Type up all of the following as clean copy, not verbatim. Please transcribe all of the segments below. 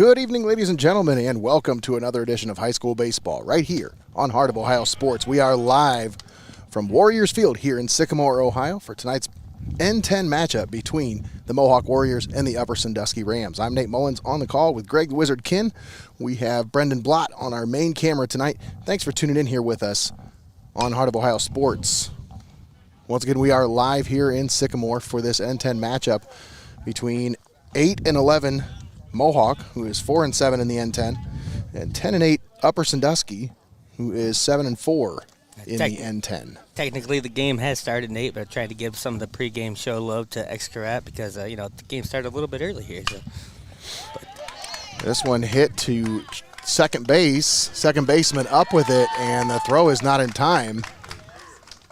Good evening, ladies and gentlemen, and welcome to another edition of High School Baseball right here on Heart of Ohio Sports. We are live from Warriors Field here in Sycamore, Ohio for tonight's N10 matchup between the Mohawk Warriors and the Upper Sandusky Rams. I'm Nate Mullins on the call with Greg the Wizard Kinn. We have Brendan Blott on our main camera tonight. Thanks for tuning in here with us on Heart of Ohio Sports. Once again, we are live here in Sycamore for this N10 matchup between 8-11 Mohawk, who is 4-7 in the N10, and 10-8 Upper Sandusky, who is 7-4 in the N10. Technically, the game has started, Nate, but I tried to give some of the pregame show love to Xcaret because, the game started a little bit early here. So. This one hit to second base. Second baseman up with it, and the throw is not in time.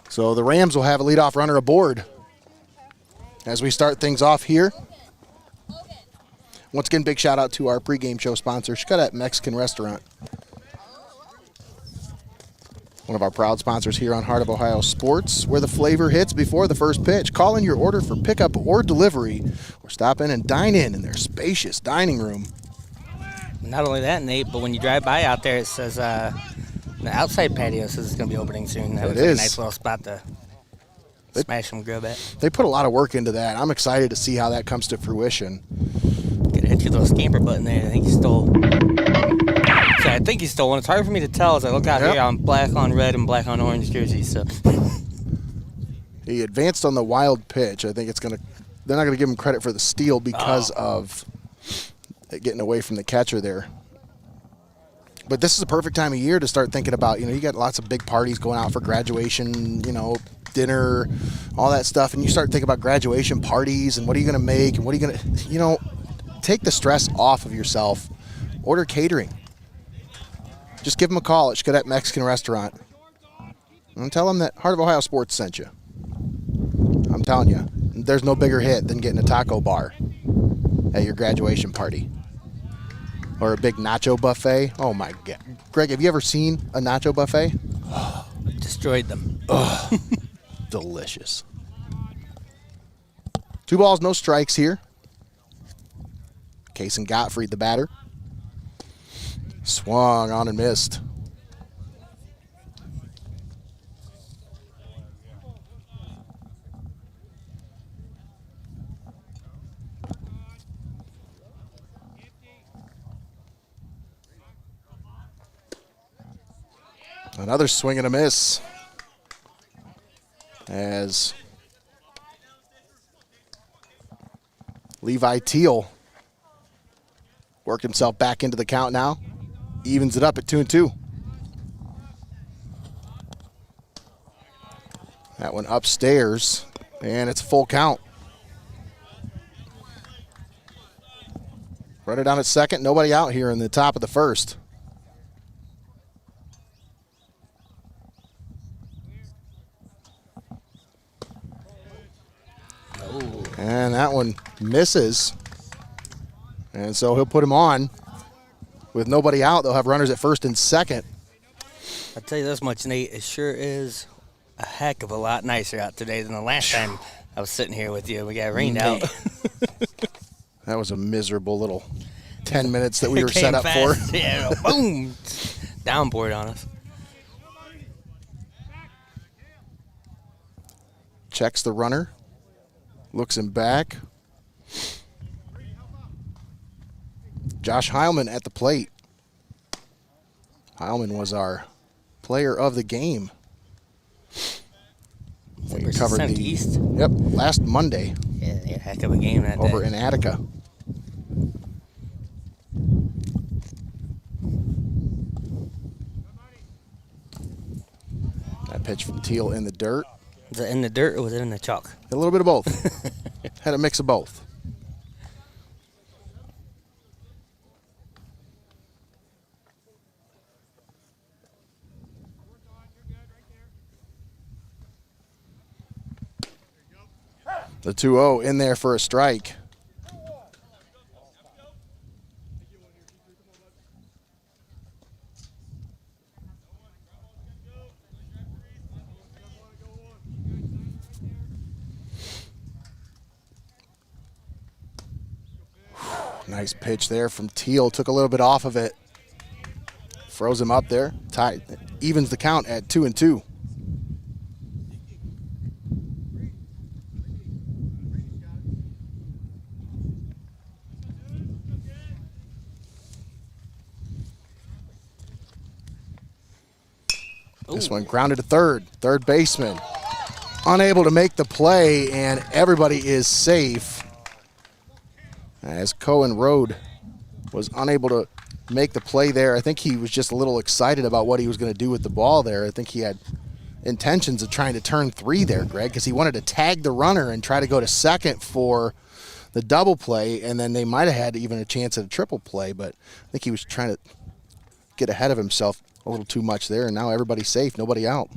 So the Rams will have a leadoff runner aboard as we start things off here. Once again, big shout out to our pregame show sponsor, Xcaret Mexican Restaurant. One of our proud sponsors here on Heart of Ohio Sports, where the flavor hits before the first pitch. Call in your order for pickup or delivery, or stop in and dine in their spacious dining room. Not only that, Nate, but when you drive by out there, it says the outside patio says it's going to be opening soon. That was a nice little spot to smash some grub at. They put a lot of work into that. I'm excited to see how that comes to fruition. Get a hit to the little scamper button there. I think he stole. So I think he stole one. It's hard for me to tell as I look out here on black on red and black on orange jerseys. So he advanced on the wild pitch. I think it's going to. They're not going to give him credit for the steal because of it getting away from the catcher there. But this is a perfect time of year to start thinking about. You got lots of big parties going out for graduation. Dinner, all that stuff, and you start thinking about graduation parties and what are you going to make and what are you going to, take the stress off of yourself. Order catering. Just give them a call at Xcaret Mexican Restaurant and tell them that Heart of Ohio Sports sent you. I'm telling you, there's no bigger hit than getting a taco bar at your graduation party or a big nacho buffet. Oh my God. Greg, have you ever seen a nacho buffet? Destroyed them. Ugh. Delicious. 2 balls, no strikes here. Kason Gottfried, the batter. Swung on and missed. Another swing and a miss, as Levi Teal worked himself back into the count now. Evens it up at 2-2. That one upstairs, and it's a full count. Runner down at second, nobody out here in the top of the first. And that one misses. And so he'll put him on. With nobody out, they'll have runners at first and second. I'll tell you this much, Nate. It sure is a heck of a lot nicer out today than the last time I was sitting here with you. We got rained out. That was a miserable little 10 minutes that we were set up for. Yeah, boom. Downpoured on us. Checks the runner. Looks him back. Josh Heilman at the plate. Heilman was our player of the game. We covered the East. Yep, last Monday. Yeah, heck of a game that over day. in Attica. That pitch from Teal in the dirt. Was it in the dirt or was it in the chalk? A little bit of both. Had a mix of both. The 2-0 in there for a strike. Nice pitch there from Teal. Took a little bit off of it. Froze him up there. Tied, evens the count at 2-2. This one grounded to third. Third baseman unable to make the play, and everybody is safe. As Cohen Road was unable to make the play there. I think he was just a little excited about what he was going to do with the ball there. I think he had intentions of trying to turn three there, Greg, because he wanted to tag the runner and try to go to second for the double play, and then they might have had even a chance at a triple play, but I think he was trying to get ahead of himself a little too much there, and now everybody's safe, nobody out.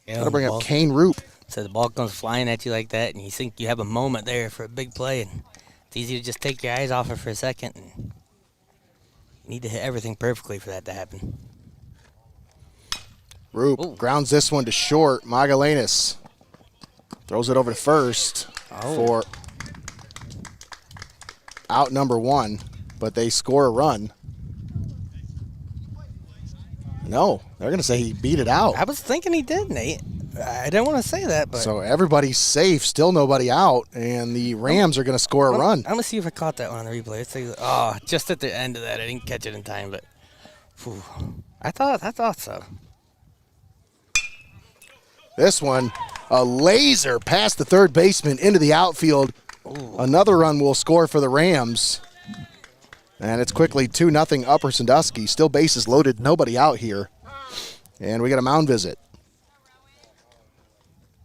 Yeah, Got to bring up Kane Roop. So the ball comes flying at you like that, and you think you have a moment there for a big play, and it's easy to just take your eyes off it for a second. And you need to hit everything perfectly for that to happen. Roop grounds this one to short. Magallanes throws it over to first for out number one, but they score a run. No, they're going to say he beat it out. I was thinking he did, Nate. I didn't want to say that, but so everybody's safe, still nobody out, and the Rams are going to score a run. I'm going to see if I caught that one on the replay. It's like, just at the end of that, I didn't catch it in time, but I thought so. This one, a laser past the third baseman into the outfield. Ooh. Another run will score for the Rams. And it's quickly 2-0 Upper Sandusky. Still bases loaded, nobody out here. And we got a mound visit.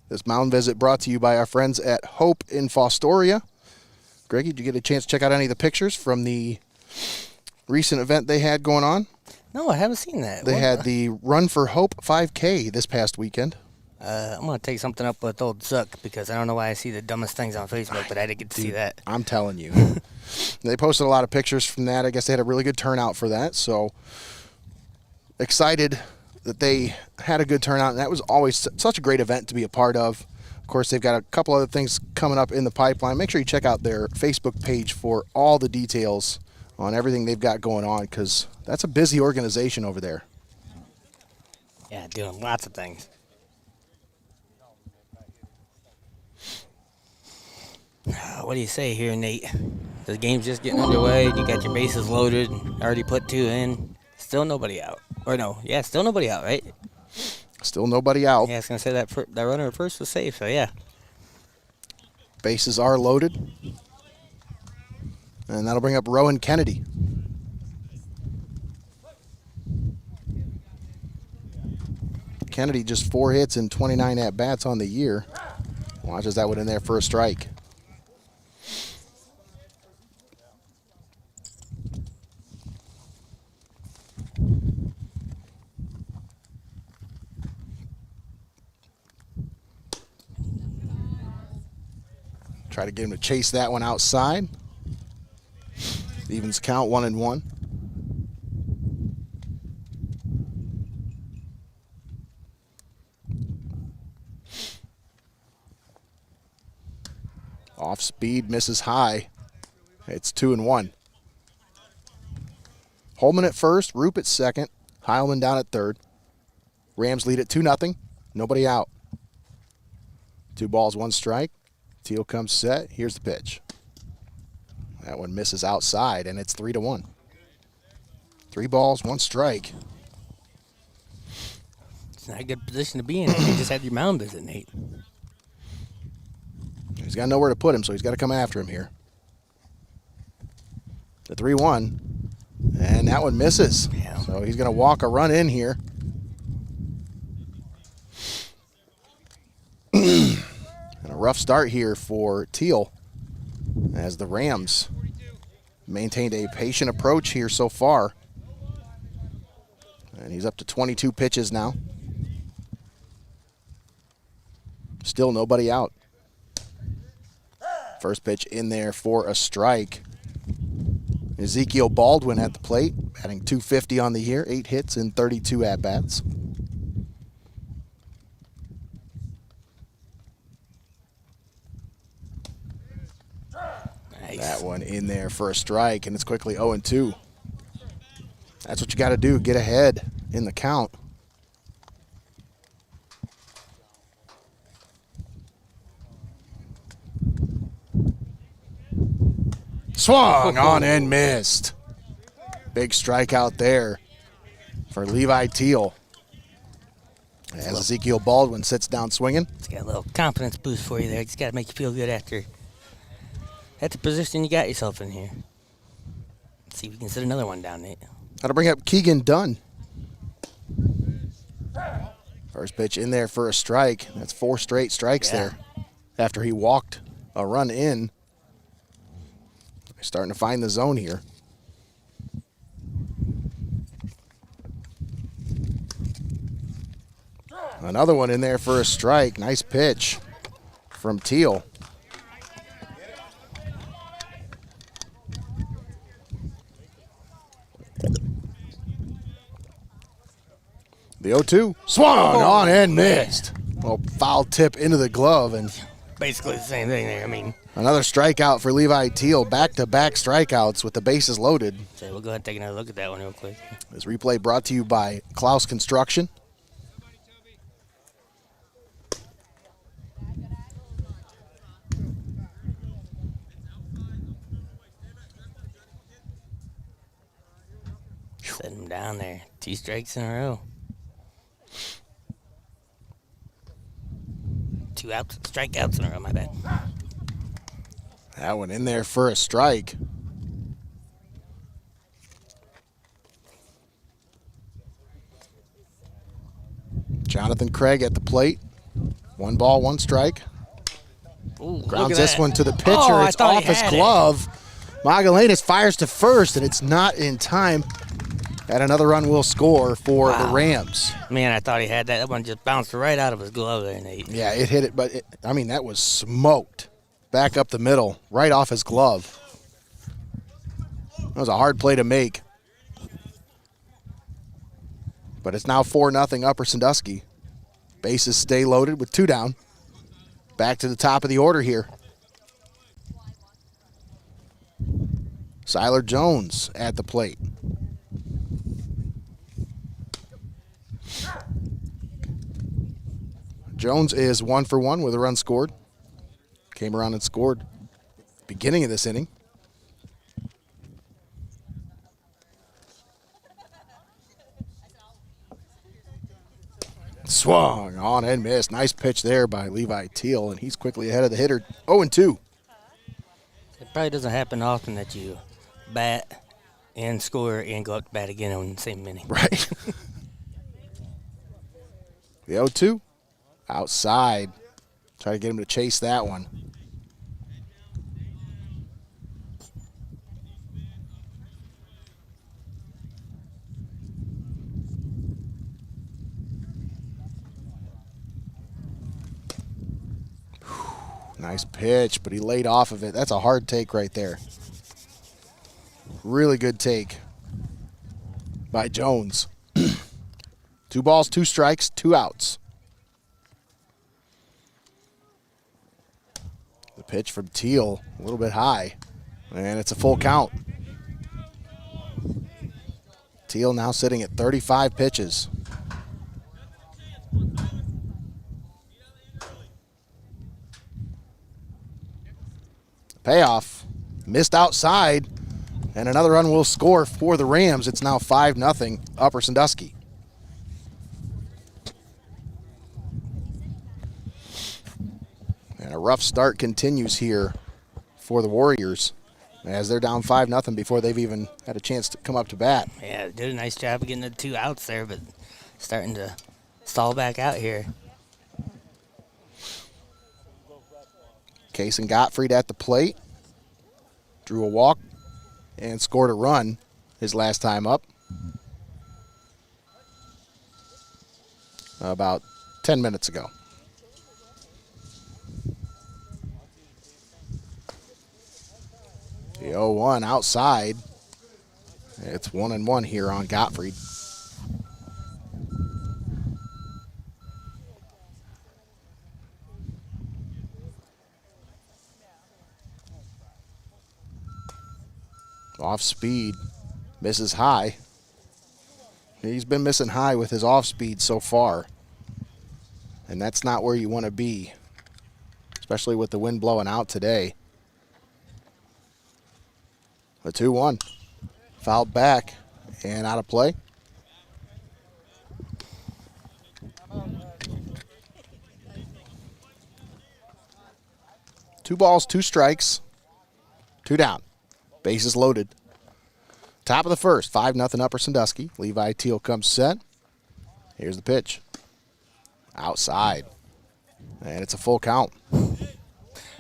This mound visit brought to you by our friends at Hope in Fostoria. Greggy, did you get a chance to check out any of the pictures from the recent event they had going on? No, I haven't seen that. They had the Run for Hope 5K this past weekend. I'm going to take something up with old Zuck because I don't know why I see the dumbest things on Facebook, but I didn't get to see that. I'm telling you. They posted a lot of pictures from that. I guess they had a really good turnout for that. So excited that they had a good turnout, and that was always such a great event to be a part of. Of course, they've got a couple other things coming up in the pipeline. Make sure you check out their Facebook page for all the details on everything they've got going on, because that's a busy organization over there. Yeah, doing lots of things. What do you say here, Nate? The game's just getting underway. You got your bases loaded and already put two in. Still nobody out. Or no, yeah, still nobody out, right? Still nobody out. Yeah, I was going to say that runner at first was safe, so yeah. Bases are loaded. And that'll bring up Rowan Kennedy. Kennedy just 4 hits and 29 at-bats on the year. Watches that one in there for a strike. Try to get him to chase that one outside. Evens count 1-1. Off speed, misses high. It's 2-1. Holman at first, Roop at second, Heilman down at third. Rams lead at 2-0. Nobody out. 2 balls, 1 strike. Teal comes set. Here's the pitch. That one misses outside, and it's 3-1. 3 balls, 1 strike. It's not a good position to be in. You just had your mound visit, Nate. He's got nowhere to put him, so he's got to come after him here. The 3-1, and that one misses. Yeah. So he's going to walk a run in here. And a rough start here for Teal as the Rams maintained a patient approach here so far. And he's up to 22 pitches now. Still nobody out. First pitch in there for a strike. Ezekiel Baldwin at the plate, batting .250 on the year, 8 hits and 32 at-bats. Nice. That one in there for a strike, and it's quickly 0-2. That's what you got to do, get ahead in the count. Swung on and missed. Big strikeout there for Levi Teal. As Ezekiel Baldwin sits down swinging. It's got a little confidence boost for you there. It's got to make you feel good after the position you got yourself in here. Let's see if we can sit another one down, Nate. That'll bring up Keegan Dunn. First pitch in there for a strike. That's 4 straight strikes there after he walked a run in. They're starting to find the zone here. Another one in there for a strike. Nice pitch from Teal. The 0-2 swung on and missed. Well, foul tip into the glove, and Basically the same thing there. I mean, another strikeout for Levi Teal. Back-to-back strikeouts with the bases loaded. so we'll go ahead and take another look at that one real quick. This replay brought to you by Clouse Construction. Set him down there. 2 strikes in a row. 2 strikeouts in a row, my bad. That one in there for a strike. Jonathan Craig at the plate. 1 ball, 1 strike. Ooh, Grounds this one to the pitcher. Oh, It's off his glove. Magalenas fires to first, and it's not in time. And another run will score for the Rams. Man, I thought he had that. That one just bounced right out of his glove there, Nate. Yeah, it hit it, but that was smoked. Back up the middle, right off his glove. That was a hard play to make. But it's now 4-0 Upper Sandusky. Bases stay loaded with 2 down. Back to the top of the order here. Siler Jones at the plate. Jones is 1 for 1 with a run scored. Came around and scored beginning of this inning. Swung on and missed. Nice pitch there by Levi Teal, and he's quickly ahead of the hitter. 0-2. It probably doesn't happen often that you bat and score and go up to bat again on the same inning. Right. The 0-2. Outside. Try to get him to chase that one. Nice pitch, but he laid off of it. That's a hard take right there. Really good take by Jones. 2 balls, 2 strikes, 2 outs. The pitch from Teal, a little bit high, and it's a full count. Teal now sitting at 35 pitches. Payoff, missed outside, and another run will score for the Rams. It's now 5-0 Upper Sandusky. And a rough start continues here for the Warriors as they're down 5-0 before they've even had a chance to come up to bat. Yeah, did a nice job of getting the 2 outs there, but starting to stall back out here. Case and Gottfried at the plate. Drew a walk and scored a run his last time up. About 10 minutes ago. The 0-1 outside. It's 1-1 here on Gottfried. Off speed. Misses high. He's been missing high with his off speed so far. And that's not where you want to be, especially with the wind blowing out today. A 2-1. Fouled back and out of play. Two balls, two strikes, two down. Bases loaded. Top of the first, 5-0 Upper Sandusky. Levi Teal comes set. Here's the pitch. Outside. And it's a full count.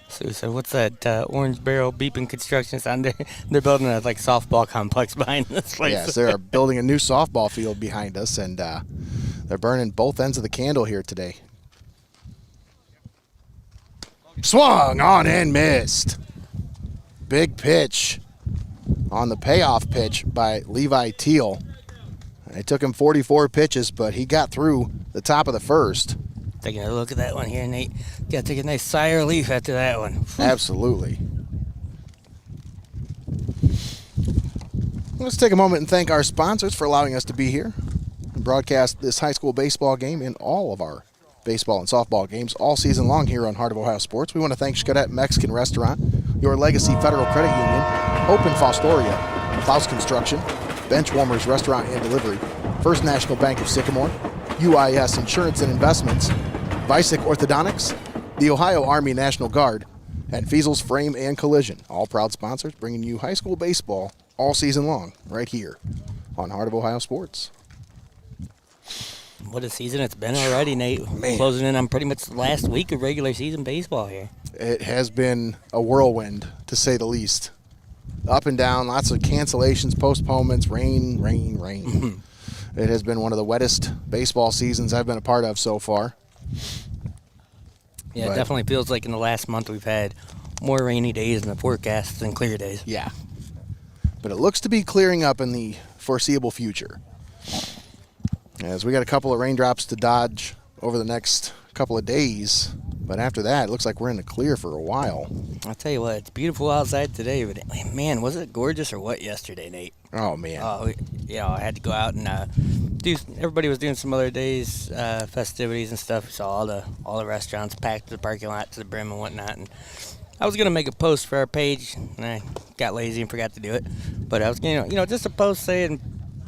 So what's that orange barrel beeping construction sound? They're building a softball complex behind this place. Yes, they're building a new softball field behind us, and they're burning both ends of the candle here today. Swung on and missed. Big pitch on the payoff pitch by Levi Teal. It took him 44 pitches, but he got through the top of the first. Taking a look at that one here, Nate. Got to take a nice sigh of relief after that one. Absolutely. Let's take a moment and thank our sponsors for allowing us to be here and broadcast this high school baseball game and all of our baseball and softball games all season long here on Heart of Ohio Sports. We want to thank Xcaret Mexican Restaurant, Your Legacy Federal Credit Union, Open Fostoria, Clouse Construction, Benchwarmers Restaurant and Delivery, First National Bank of Sycamore, UIS Insurance and Investments, Vicek Orthodontics, the Ohio Army National Guard, and Feasel's Frame and Collision. All proud sponsors bringing you high school baseball all season long right here on Heart of Ohio Sports. What a season it's been already, Nate. Man. Closing in on pretty much the last week of regular season baseball here. It has been a whirlwind, to say the least. Up and down, lots of cancellations, postponements, rain. It has been one of the wettest baseball seasons I've been a part of so far. Yeah, But it definitely feels like in the last month we've had more rainy days in the forecast than clear days. Yeah. But it looks to be clearing up in the foreseeable future, as we got a couple of raindrops to dodge over the next couple of days. But after that, it looks like we're in the clear for a while. I'll tell you what, it's beautiful outside today, but man, was it gorgeous or what yesterday, Nate? Oh, man. I had to go out and everybody was doing some other days, festivities and stuff. We saw all the restaurants packed the parking lot to the brim and whatnot. And I was going to make a post for our page, and I got lazy and forgot to do it. But I was, just a post saying,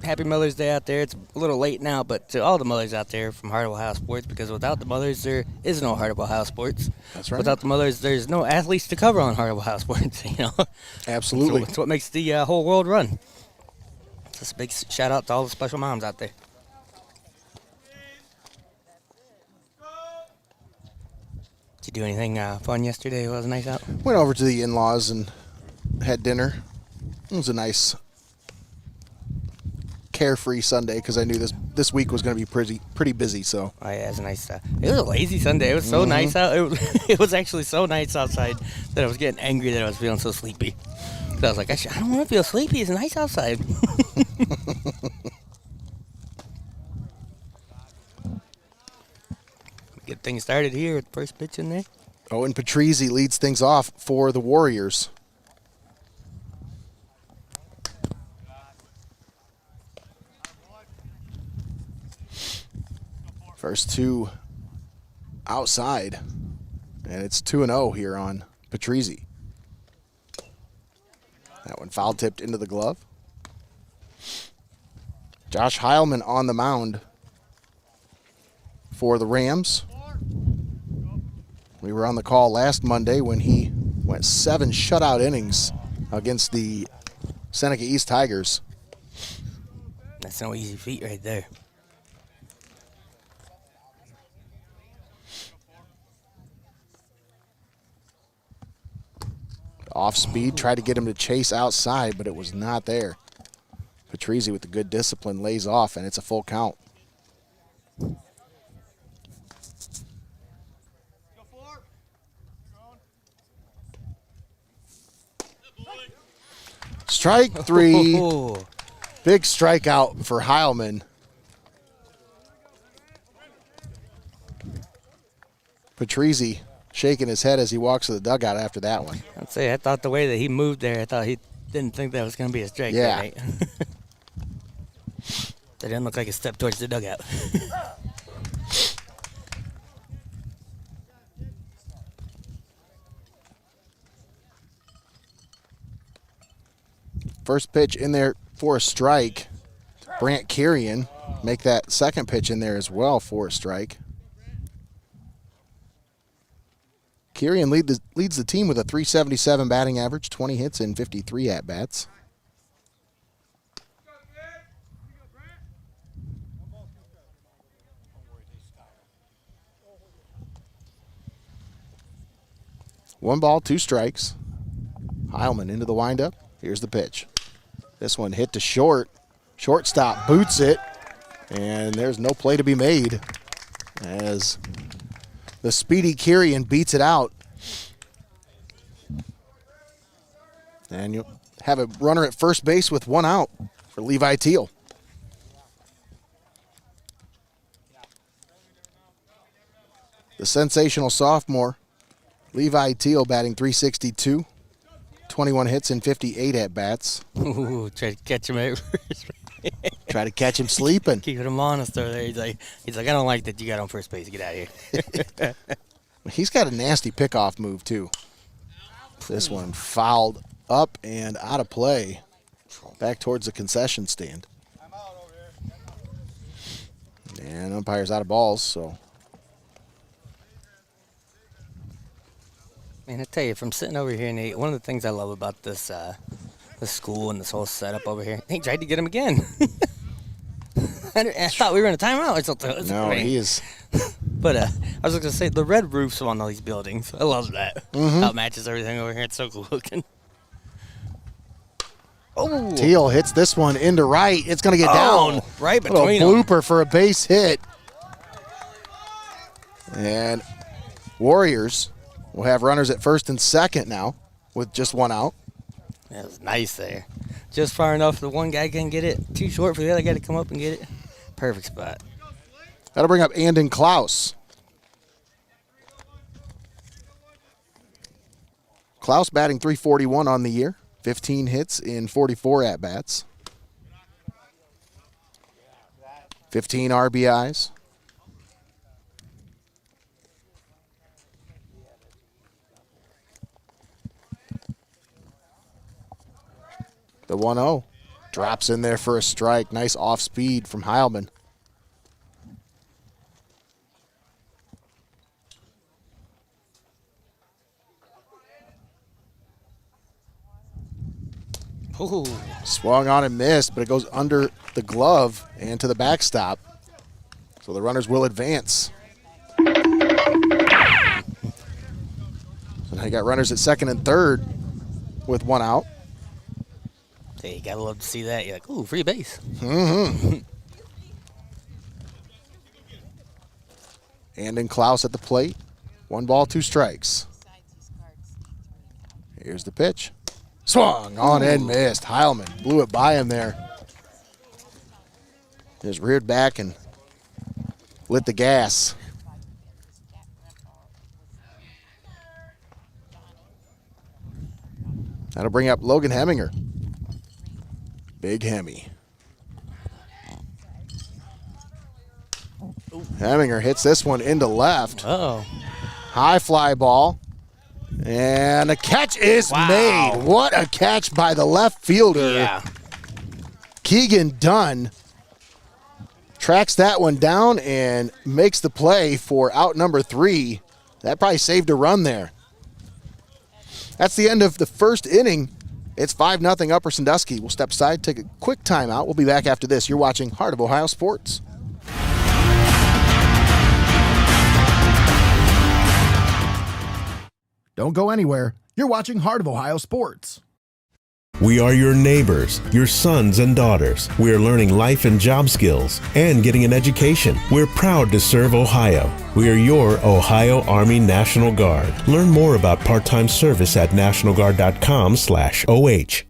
Happy Mother's Day out there. It's a little late now, but to all the mothers out there from Heart of Ohio Sports, because without the mothers, there is no Heart of Ohio Sports. That's right. Without the mothers, there's no athletes to cover on Heart of Ohio Sports, Absolutely. So it's what makes the whole world run. Just a big shout out to all the special moms out there. Did you do anything fun yesterday? It was nice out. Went over to the in-laws and had dinner. It was a nice, carefree Sunday because I knew this week was going to be pretty busy. So Oh, yeah, it was a nice. It was a lazy Sunday. It was so nice out. It was actually so nice outside that I was getting angry that I was feeling so sleepy. So I was like, I don't want to feel sleepy. It's nice outside. Get things started here with the first pitch in there. Owen Patrizzi leads things off for the Warriors. First two outside, and it's 2-0 here on Patrizzi. That one foul tipped into the glove. Josh Heilman on the mound for the Rams. We were on the call last Monday when he went 7 shutout innings against the Seneca East Tigers. That's no easy feat right there. Off speed, tried to get him to chase outside, but it was not there. Patrizzi with the good discipline lays off, and it's a full count. Strike 3. Big strikeout for Heilman. Patrizzi shaking his head as he walks to the dugout after that one. I'd say I thought the way that he moved there, I thought he Didn't think that was going to be a strike. Yeah. Right? That didn't look like a step towards the dugout. First pitch in there for a strike. Brant Carrion make that second pitch in there as well for a strike. Carrion leads the team with a .377 batting average, 20 hits and 53 at-bats. One ball, two strikes. Heilman into the windup. Here's the pitch. This one hit to short. Shortstop boots it, and there's no play to be made as the speedy Carrion beats it out. And you'll have a runner at first base with one out for Levi Teal. The sensational sophomore, Levi Teal, batting .362, 21 hits and 58 at-bats. Ooh, try to catch him at first. Try to catch him sleeping. Keeping him honest over there. He's like, I don't like that you got on first base. Get out of here. He's got a nasty pickoff move, too. This one fouled up and out of play. Back towards the concession stand. And umpire's out of balls, so. Man, I tell you, from sitting over here, Nate, one of the things I love about this school and this whole setup over here, they tried to get him again. I thought we were in a timeout or something. No, he is. But I was going to say, the red roofs on all these buildings, I love that. How it matches everything over here. It's so cool looking. Oh, Teal hits this one into right. It's going to get down. Right What a between them. blooper for a base hit. And Warriors will have runners at first and second now with just one out. That was nice there. Just far enough the one guy can get it. Too short for the other guy to come up and get it. Perfect spot. That'll bring up Andon Clouse. Clouse batting .341 on the year. 15 hits in 44 at-bats. 15 RBIs. The 1-0 drops in there for a strike. Nice off speed from Heilman. Ooh. Swung on and missed, but it goes under the glove and to the backstop. So the runners will advance. So now you got runners at second and third with one out. Hey, you gotta love to see that. You're like, ooh, free base. Andon Clouse at the plate. One ball, two strikes. Here's the pitch. Swung on and missed. Heilman blew it by him there. Just reared back and lit the gas. That'll bring up Logan Heminger. Big Hemi. Heminger hits this one into left. Uh-oh. High fly ball. And a catch is made. What a catch by the left fielder. Yeah. Keegan Dunn tracks that one down and makes the play for out number 3. That probably saved a run there. That's the end of the first inning. It's 5-0 Upper Sandusky. We'll step aside, take a quick timeout. We'll be back after this. You're watching Heart of Ohio Sports. Don't go anywhere. You're watching Heart of Ohio Sports. We are your neighbors, your sons and daughters. We are learning life and job skills and getting an education. We're proud to serve Ohio. We are your Ohio Army National Guard. Learn more about part-time service at nationalguard.com/OH.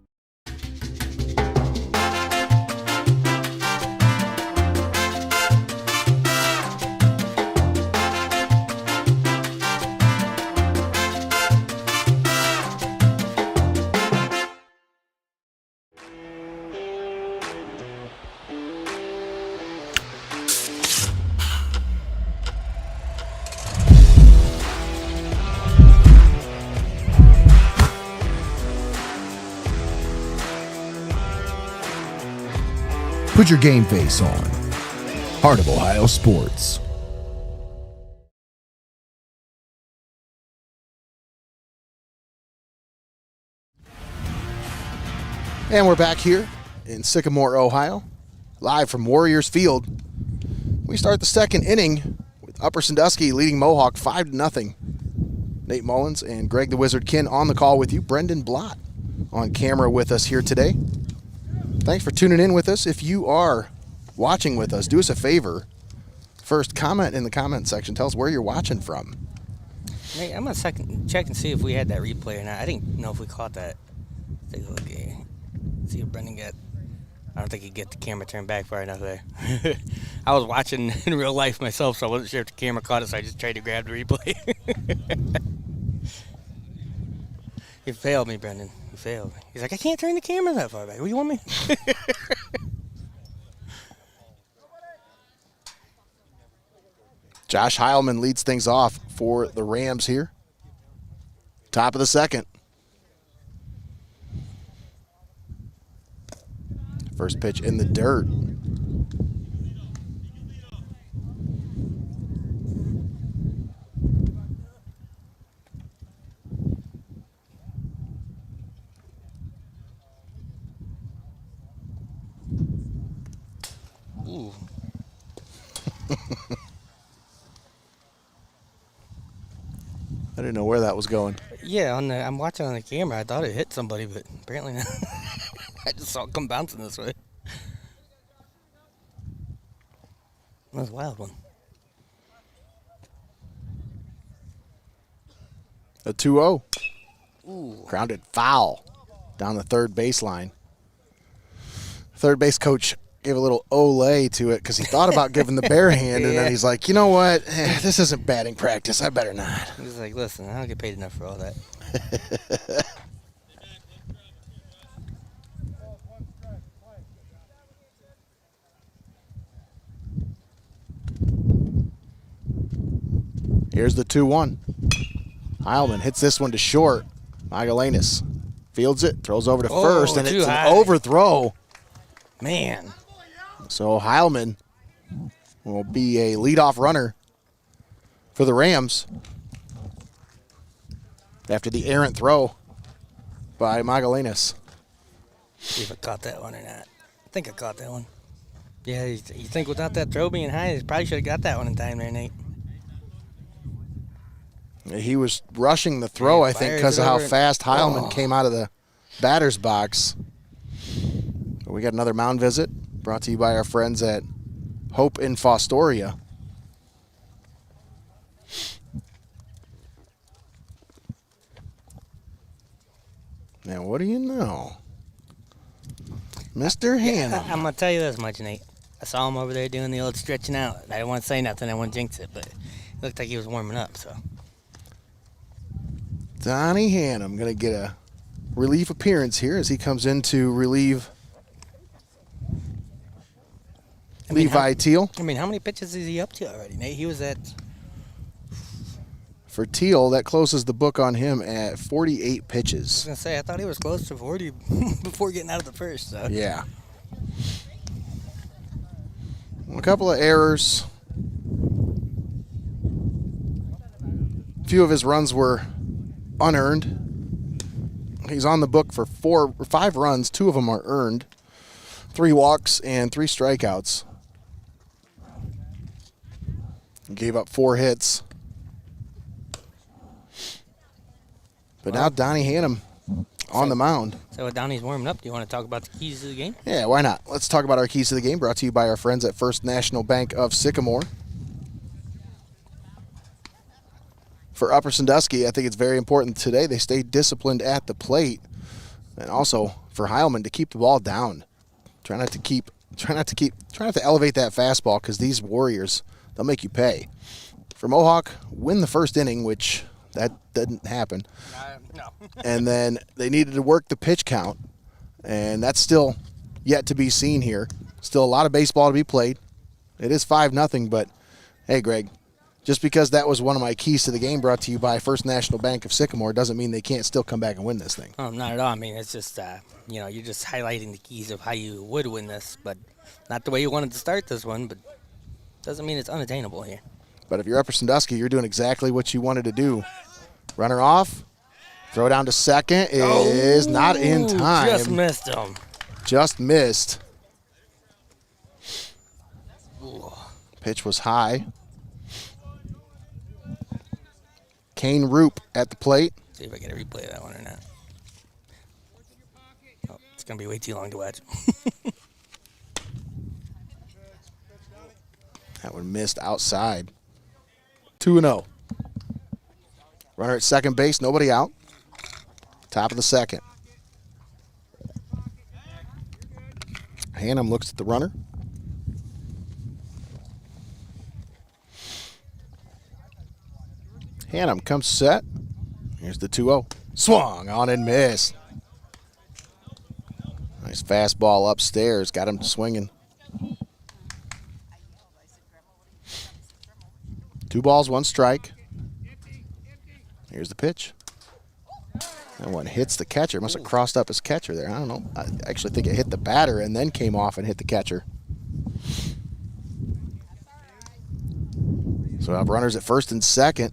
Put your game face on. Heart of Ohio Sports. And we're back here in Sycamore, Ohio, live from Warriors Field. We start the second inning with Upper Sandusky leading Mohawk 5-0. Nate Mullins and Greg the Wizard Kinn on the call with you. Brendan Blott on camera with us here today. Thanks for tuning in with us. If you are watching with us, do us a favor. First, comment in the comment section. Tell us where you're watching from. Nate, I'm going to check and see if we had that replay or not. I didn't know if we caught that. Take a look here. See if Brendan got. I don't think he'd get the camera turned back far enough there. I was watching in real life myself, so I wasn't sure if the camera caught it, so I just tried to grab the replay. You failed me, Brendan. You failed me. He's like, I can't turn the camera that far back. What do you want me? Josh Heilman leads things off for the Rams here. Top of the second. First pitch in the dirt. Ooh. I didn't know where that was going. Yeah, I'm watching on the camera. I thought it hit somebody, but apparently not. I just saw it come bouncing this way. That was a wild one. A 2-0. Ooh. Grounded foul down the third baseline. Third base coach gave a little ole to it because he thought about giving the bare hand, and then he's like, you know what? This isn't batting practice. I better not. He's like, listen, I don't get paid enough for all that. Here's the 2-1. Heilman hits this one to short. Magalanis fields it, throws over to first, and it's an overthrow. Man. So Heilman will be a leadoff runner for the Rams after the errant throw by Magalanis. See if I caught that one or not. I think I caught that one. Yeah, you think without that throw being high, he probably should have got that one in time there, Nate. He was rushing the throw, I think, because of how fast Heilman came out of the batter's box. We got another mound visit brought to you by our friends at Hope in Fostoria. Now, what do you know? Mr. Hannah. I'm going to tell you this much, Nate. I saw him over there doing the old stretching out. I didn't want to say nothing. I didn't want to jinx it, but it looked like he was warming up, so. Donnie Hannum going to get a relief appearance here as he comes in to relieve Levi Teal. I mean, how many pitches is he up to already, Nate? He was at... For Teal, that closes the book on him at 48 pitches. I was going to say, I thought he was close to 40 before getting out of the first. So. Yeah. A couple of errors. A few of his runs were unearned. He's on the book for 5 runs. 2 of them are earned. 3 walks and 3 strikeouts. He gave up 4 hits. But now Donnie Hannum on the mound. So with Donnie's warming up, do you want to talk about the keys to the game? Yeah, why not? Let's talk about our keys to the game, brought to you by our friends at First National Bank of Sycamore. For Upper Sandusky, I think it's very important today they stay disciplined at the plate. And also for Heilman to keep the ball down. Try not to elevate that fastball because these Warriors, they'll make you pay. For Mohawk, win the first inning, which that didn't happen. No. And then they needed to work the pitch count, and that's still yet to be seen here. Still a lot of baseball to be played. It is 5-0, but hey, Greg, Just because that was one of my keys to the game brought to you by First National Bank of Sycamore doesn't mean they can't still come back and win this thing. Oh, not at all. I mean, it's just, you're just highlighting the keys of how you would win this, but not the way you wanted to start this one, but doesn't mean it's unattainable here. But if you're Upper Sandusky, you're doing exactly what you wanted to do. Runner off. Throw down to second is not in time. Just missed him. Just missed. Pitch was high. Kane Roop at the plate. See if I get a replay of that one or not. Oh, it's going to be way too long to watch. That one missed outside. 2-0. Runner at second base, nobody out. Top of the second. Hannum looks at the runner. Hannum comes set. Here's the 2-0. Swung on and missed. Nice fastball upstairs. Got him swinging. 2 balls, 1 strike. Here's the pitch. That one hits the catcher. Must have crossed up his catcher there. I don't know. I actually think it hit the batter and then came off and hit the catcher. So I have runners at first and second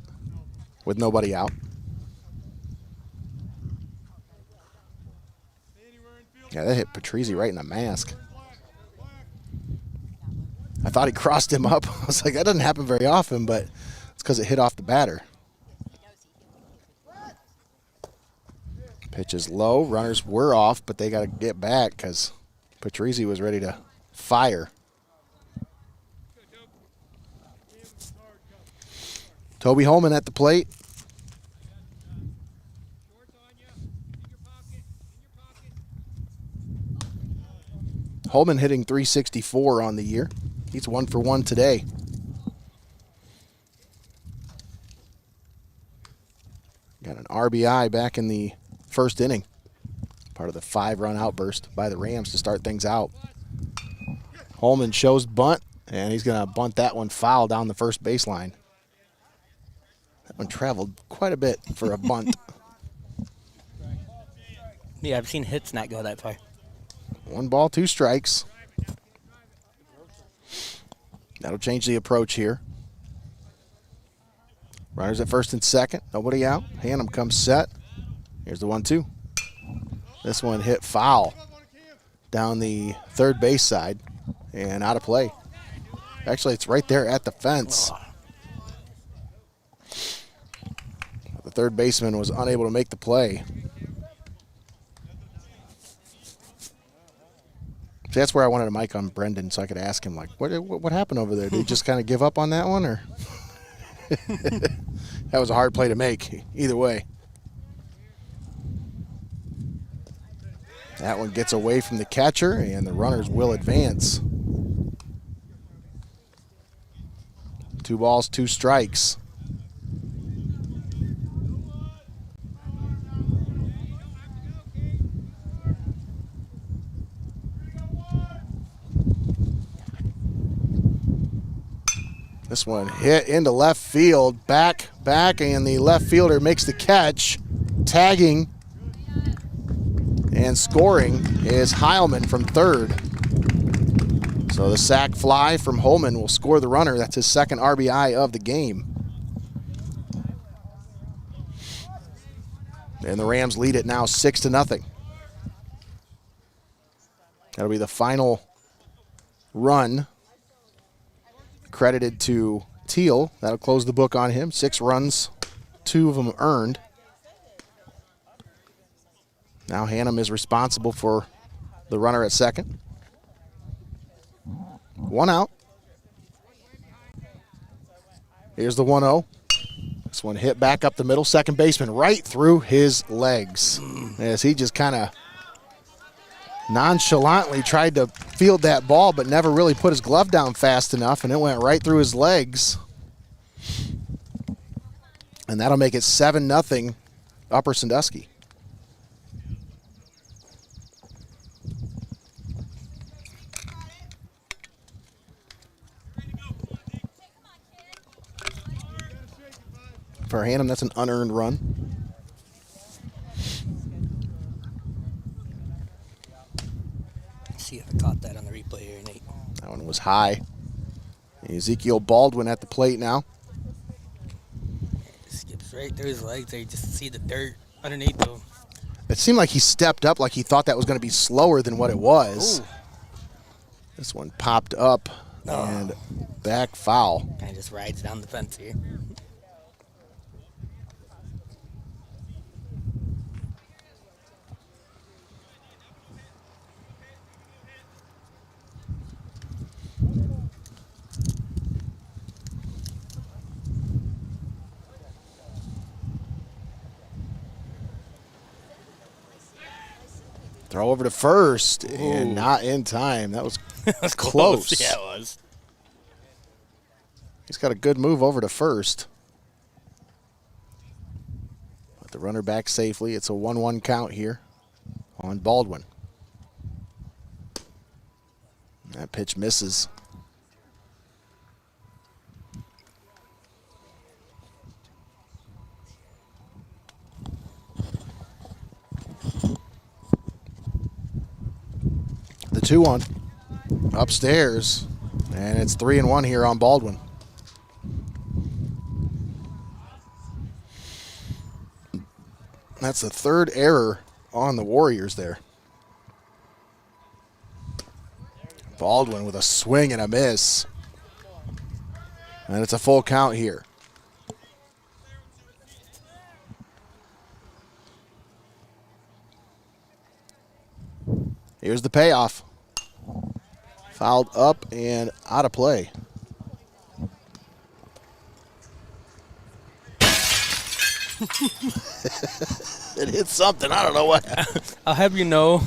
with nobody out. Yeah, that hit Patrizzi right in the mask. I thought he crossed him up. I was like, that doesn't happen very often, but it's because it hit off the batter. Pitch is low. Runners were off, but they got to get back because Patrizzi was ready to fire. Toby Holman at the plate. Holman hitting .364 on the year. He's 1 for 1 today. Got an RBI back in the first inning. Part of the 5-run outburst by the Rams to start things out. Holman shows bunt, and he's going to bunt that one foul down the first baseline. That one traveled quite a bit for a bunt. Yeah, I've seen hits not go that far. 1 ball, 2 strikes. That'll change the approach here. Runners at first and second. Nobody out. Hannum comes set. Here's the 1-2. This one hit foul down the third base side and out of play. Actually, it's right there at the fence. The third baseman was unable to make the play. See, that's where I wanted a mic on Brendan so I could ask him, like, what happened over there? Did he just kind of give up on that one? Or that was a hard play to make, either way. That one gets away from the catcher, and the runners will advance. 2 balls, 2 strikes. This one hit into left field, back, and the left fielder makes the catch. Tagging and scoring is Heilman from third. So the sac fly from Holman will score the runner. That's his second RBI of the game. And the Rams lead it now 6-0. That'll be the final run credited to Teal. That'll close the book on him. 6 runs, 2 of them earned. Now Hannum is responsible for the runner at second. 1 out. Here's the 1-0. This one hit back up the middle. Second baseman right through his legs as he just kind of nonchalantly tried to field that ball but never really put his glove down fast enough, and it went right through his legs. And that'll make it 7-0 Upper Sandusky. for Hannum. That's an unearned run. Let's see if I caught that on the replay here, Nate. That one was high. Ezekiel Baldwin at the plate now. Skips right through his legs there. You just see the dirt underneath him. It seemed like he stepped up like he thought that was going to be slower than what it was. Ooh. This one popped up and back foul. Kind of just rides down the fence here. Throw over to first and not in time. That was close. Yeah, it was. He's got a good move over to first. Put the runner back safely. It's a 1-1 count here on Baldwin. That pitch misses. The 2-1 upstairs, and it's 3-1 here on Baldwin. That's the third error on the Warriors there. Baldwin with a swing and a miss. And it's a full count here. Here's the payoff. Fouled up and out of play. It hit something. I don't know what. I'll have you know,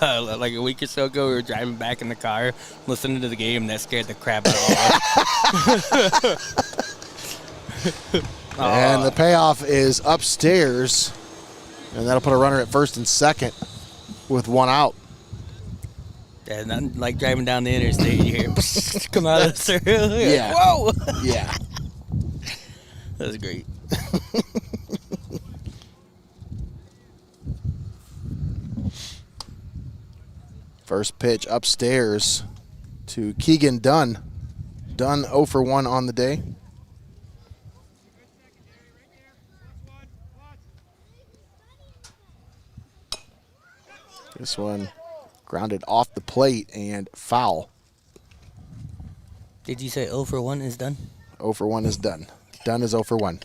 like a week or so ago, we were driving back in the car, listening to the game, and that scared the crap out of us. And the payoff is upstairs, and that'll put a runner at first and second with one out. Yeah, nothing like driving down the interstate, you hear come out of the circle. Yeah. Whoa! Yeah. That was great. First pitch upstairs to Keegan Dunn. Dunn 0 for 1 on the day. This one grounded off the plate and foul. Did you say 0 for 1 is done? 0 for 1 is done. Dunn is 0 for 1.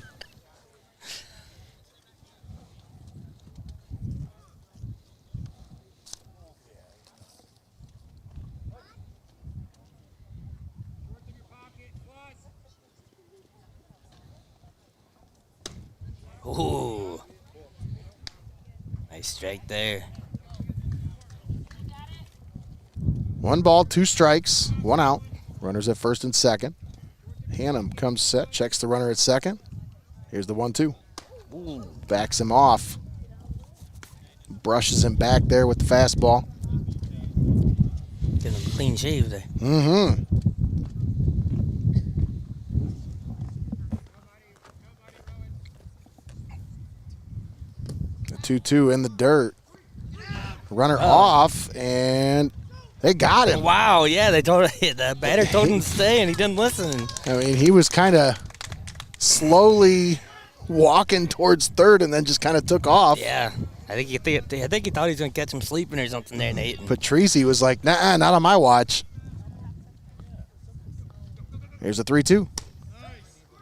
Ooh. Nice strike there. 1 ball, 2 strikes, 1 out. Runners at first and second. Hannum comes set, checks the runner at second. Here's the 1-2. Backs him off. Brushes him back there with the fastball. Getting him a clean shave there. Mm-hmm. The 2-2 in the dirt. Runner off, and they got him. Wow, yeah, they told the batter told him to stay, and he didn't listen. I mean, he was kind of slowly walking towards third and then just kind of took off. Yeah, I think he thought he was going to catch him sleeping or something there, Nate. Patrici was like, nah, not on my watch. Here's a 3-2.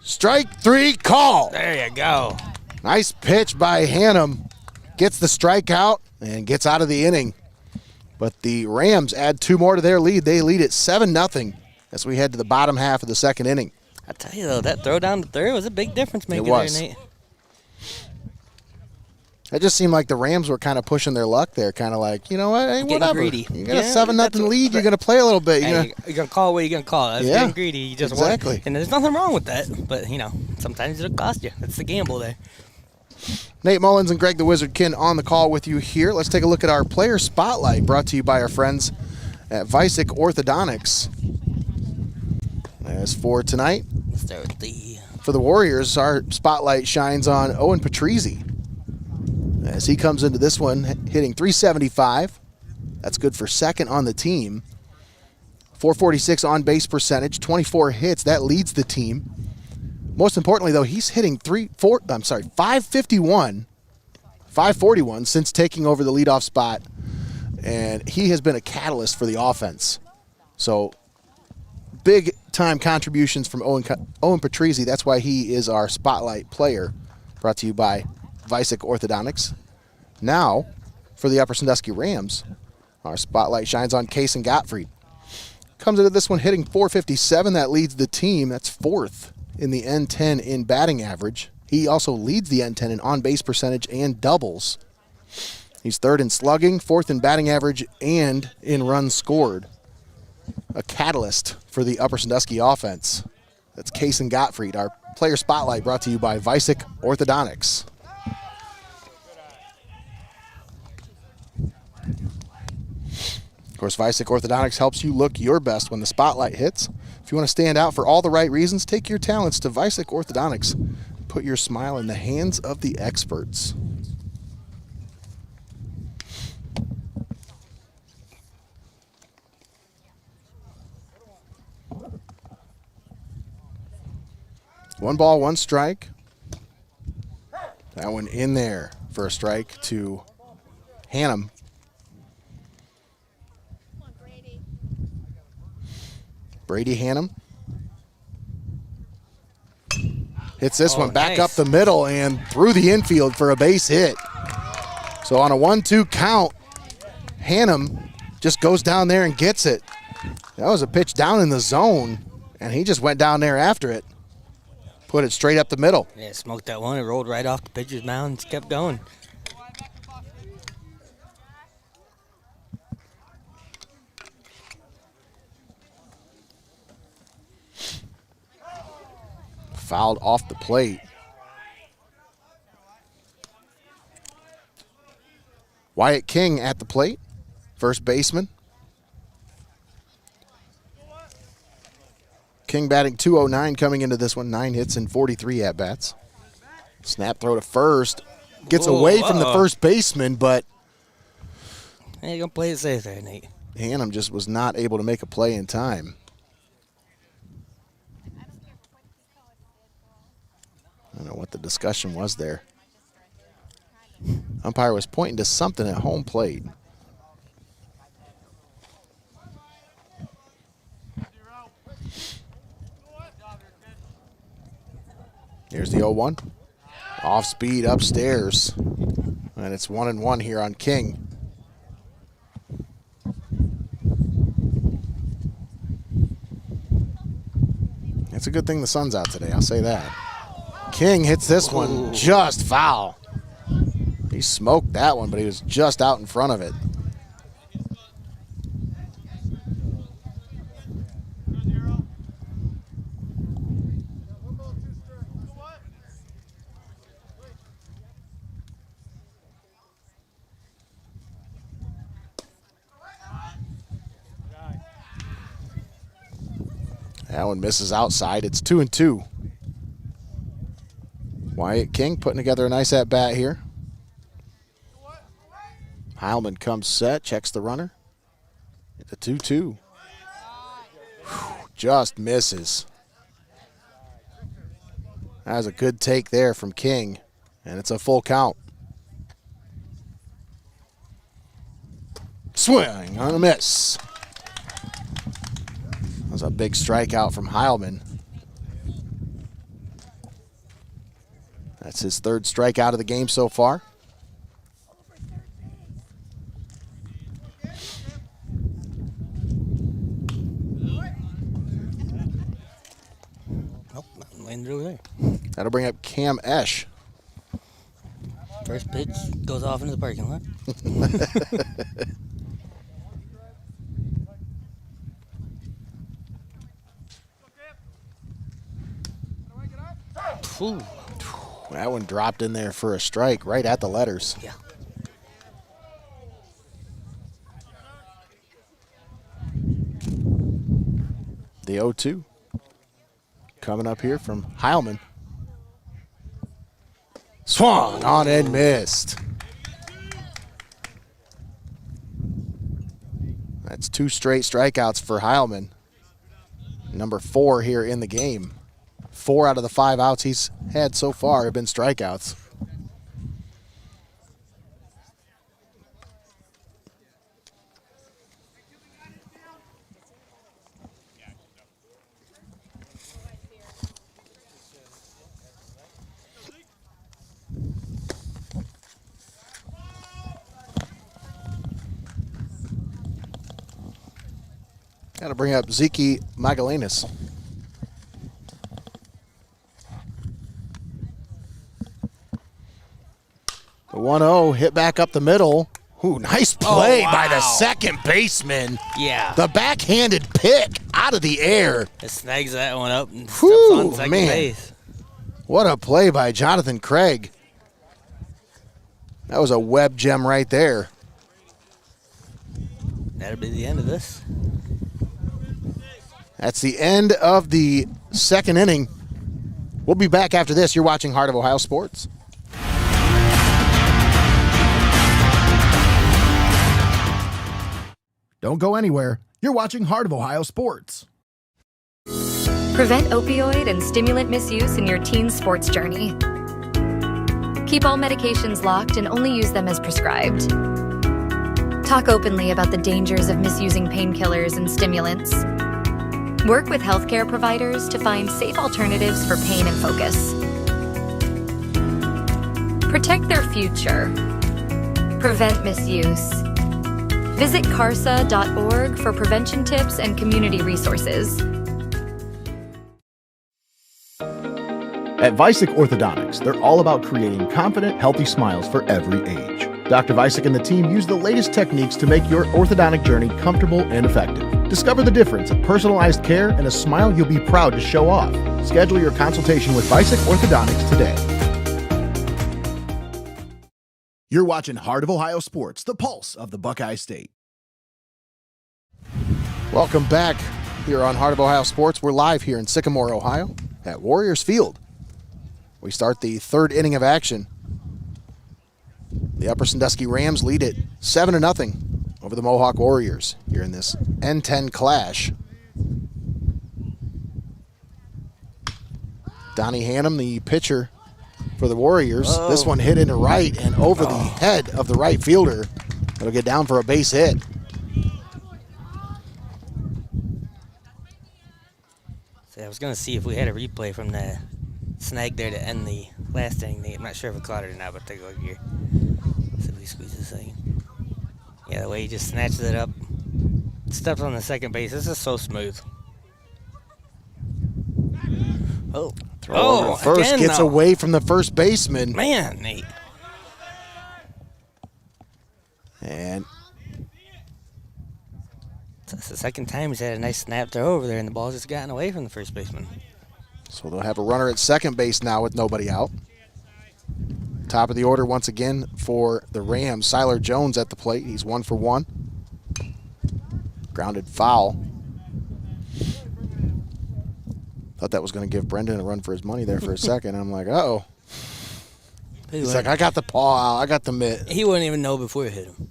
Strike 3 call. There you go. Nice pitch by Hannum. Gets the strikeout and gets out of the inning. But the Rams add 2 more to their lead. They lead at 7-0 as we head to the bottom half of the second inning. I tell you, though, that throw down to third was a big difference maker It was. there, Nate. It just seemed like the Rams were kind of pushing their luck there, kind of like, you know what, hey, Getting whatever. greedy. You got a Yeah, 7-0 lead, you're going to play a little bit. Hey, you're going to call what you're going to call. That's Yeah, getting greedy. You just exactly. want, and there's nothing wrong with that. But, you know, sometimes it'll cost you. That's the gamble there. Nate Mullins and Greg the Wizard Kinn on the call with you here. Let's take a look at our player spotlight brought to you by our friends at Vicek Orthodontics. As for tonight, Let's start with the For the Warriors, our spotlight shines on Owen Patrizzi as he comes into this one hitting .375. That's good for second on the team. .446 on-base percentage, 24 hits. That leads the team. Most importantly, though, he's hitting .551, .541 since taking over the leadoff spot, and he has been a catalyst for the offense. So big-time contributions from Owen Patrizzi. That's why he is our spotlight player, brought to you by Vicek Orthodontics. Now, for the Upper Sandusky Rams, our spotlight shines on Kason Gottfried. Comes into this one hitting .457. That leads the team. That's fourth in the N10 in batting average. He also leads the N10 in on-base percentage and doubles. He's third in slugging, fourth in batting average, and in runs scored. A catalyst for the Upper Sandusky offense. That's Kason Gottfried, our player spotlight, brought to you by Vicek Orthodontics. Of course, Vicek Orthodontics helps you look your best when the spotlight hits. If you want to stand out for all the right reasons, take your talents to Vicek Orthodontics. Put your smile in the hands of the experts. One ball, one strike. That one in there for a strike to Hannum. Brady Hannum hits this one back up the middle and through the infield for a base hit. So on a 1-2 count, Hannum just goes down there and gets it. That was a pitch down in the zone, and he just went down there after it. Put it straight up the middle. Yeah, smoked that one. It rolled right off the pitcher's mound and just kept going. Fouled off the plate. Wyatt King at the plate, first baseman. King batting .209 coming into this one, 9 hits and 43 at-bats. Snap throw to first. Gets away from the first baseman, but Hey, you're going to play it safe there, Nate. Hannum just was not able to make a play in time. I don't know what the discussion was there. Umpire was pointing to something at home plate. Here's the 0-1. Off speed upstairs. And it's 1-1 here on King. It's a good thing the sun's out today, I'll say that. King hits this one just foul. He smoked that one, but he was just out in front of it. That one misses outside. It's 2-2. Wyatt King putting together a nice at-bat here. Heilman comes set, checks the runner. It's a 2-2. Just misses. That was a good take there from King, and it's a full count. Swing on a miss. That was a big strikeout from Heilman. That's his third strikeout of the game so far. Nope, nothing through there. That'll bring up Cam Esch. First pitch goes off into the parking lot. Ooh. That one dropped in there for a strike right at the letters. Yeah. The 0-2 coming up here from Heilman. Swung on and missed. That's 2 straight strikeouts for Heilman. Number 4 here in the game. 4 out of the 5 outs he's had so far have been strikeouts. Got to bring up Zeke Magalanis. The 1-0 hit back up the middle. Ooh, nice play by the second baseman. Yeah. The backhanded pick out of the air. It snags that one up and steps Whew, on second base. What a play by Jonathan Craig. That was a web gem right there. That'll be the end of this. That's the end of the second inning. We'll be back after this. You're watching Heart of Ohio Sports. Don't go anywhere. You're watching Heart of Ohio Sports. Prevent opioid and stimulant misuse in your teen's sports journey. Keep all medications locked and only use them as prescribed. Talk openly about the dangers of misusing painkillers and stimulants. Work with healthcare providers to find safe alternatives for pain and focus. Protect their future. Prevent misuse. Visit carsa.org for prevention tips and community resources. At Vicek Orthodontics, they're all about creating confident, healthy smiles for every age. Dr. Vicek and the team use the latest techniques to make your orthodontic journey comfortable and effective. Discover the difference of personalized care and a smile you'll be proud to show off. Schedule your consultation with Vicek Orthodontics today. You're watching Heart of Ohio Sports, the pulse of the Buckeye State. Welcome back here on Heart of Ohio Sports. We're live here in Sycamore, Ohio at Warriors Field. We start the third inning of action. The Upper Sandusky Rams lead it 7-0 over the Mohawk Warriors here in this N10 clash. Donnie Hannum, the pitcher for the Warriors. Oh. This one hit into right and over the head of the right fielder. It'll get down for a base hit. So I was going to see if we had a replay from the snag there to end the last inning. I'm not sure if it caught it or not, but take a look here. See if we squeeze this thing. Yeah, the way he just snatches it up. Steps on the second base. This is so smooth. Oh. Throw over to first, again, gets though. away from the first baseman. Man, Nate. And It's the second time he's had a nice snap throw over there, and the ball's just gotten away from the first baseman. so they'll have a runner at second base now with nobody out. Top of the order once again for the Rams. Siler Jones at the plate. He's 1 for 1. Grounded foul. Thought that was going to give Brendan a run for his money there for a second. I'm like, uh-oh. He's like, I got the paw out. I got the mitt. He wouldn't even know before it hit him.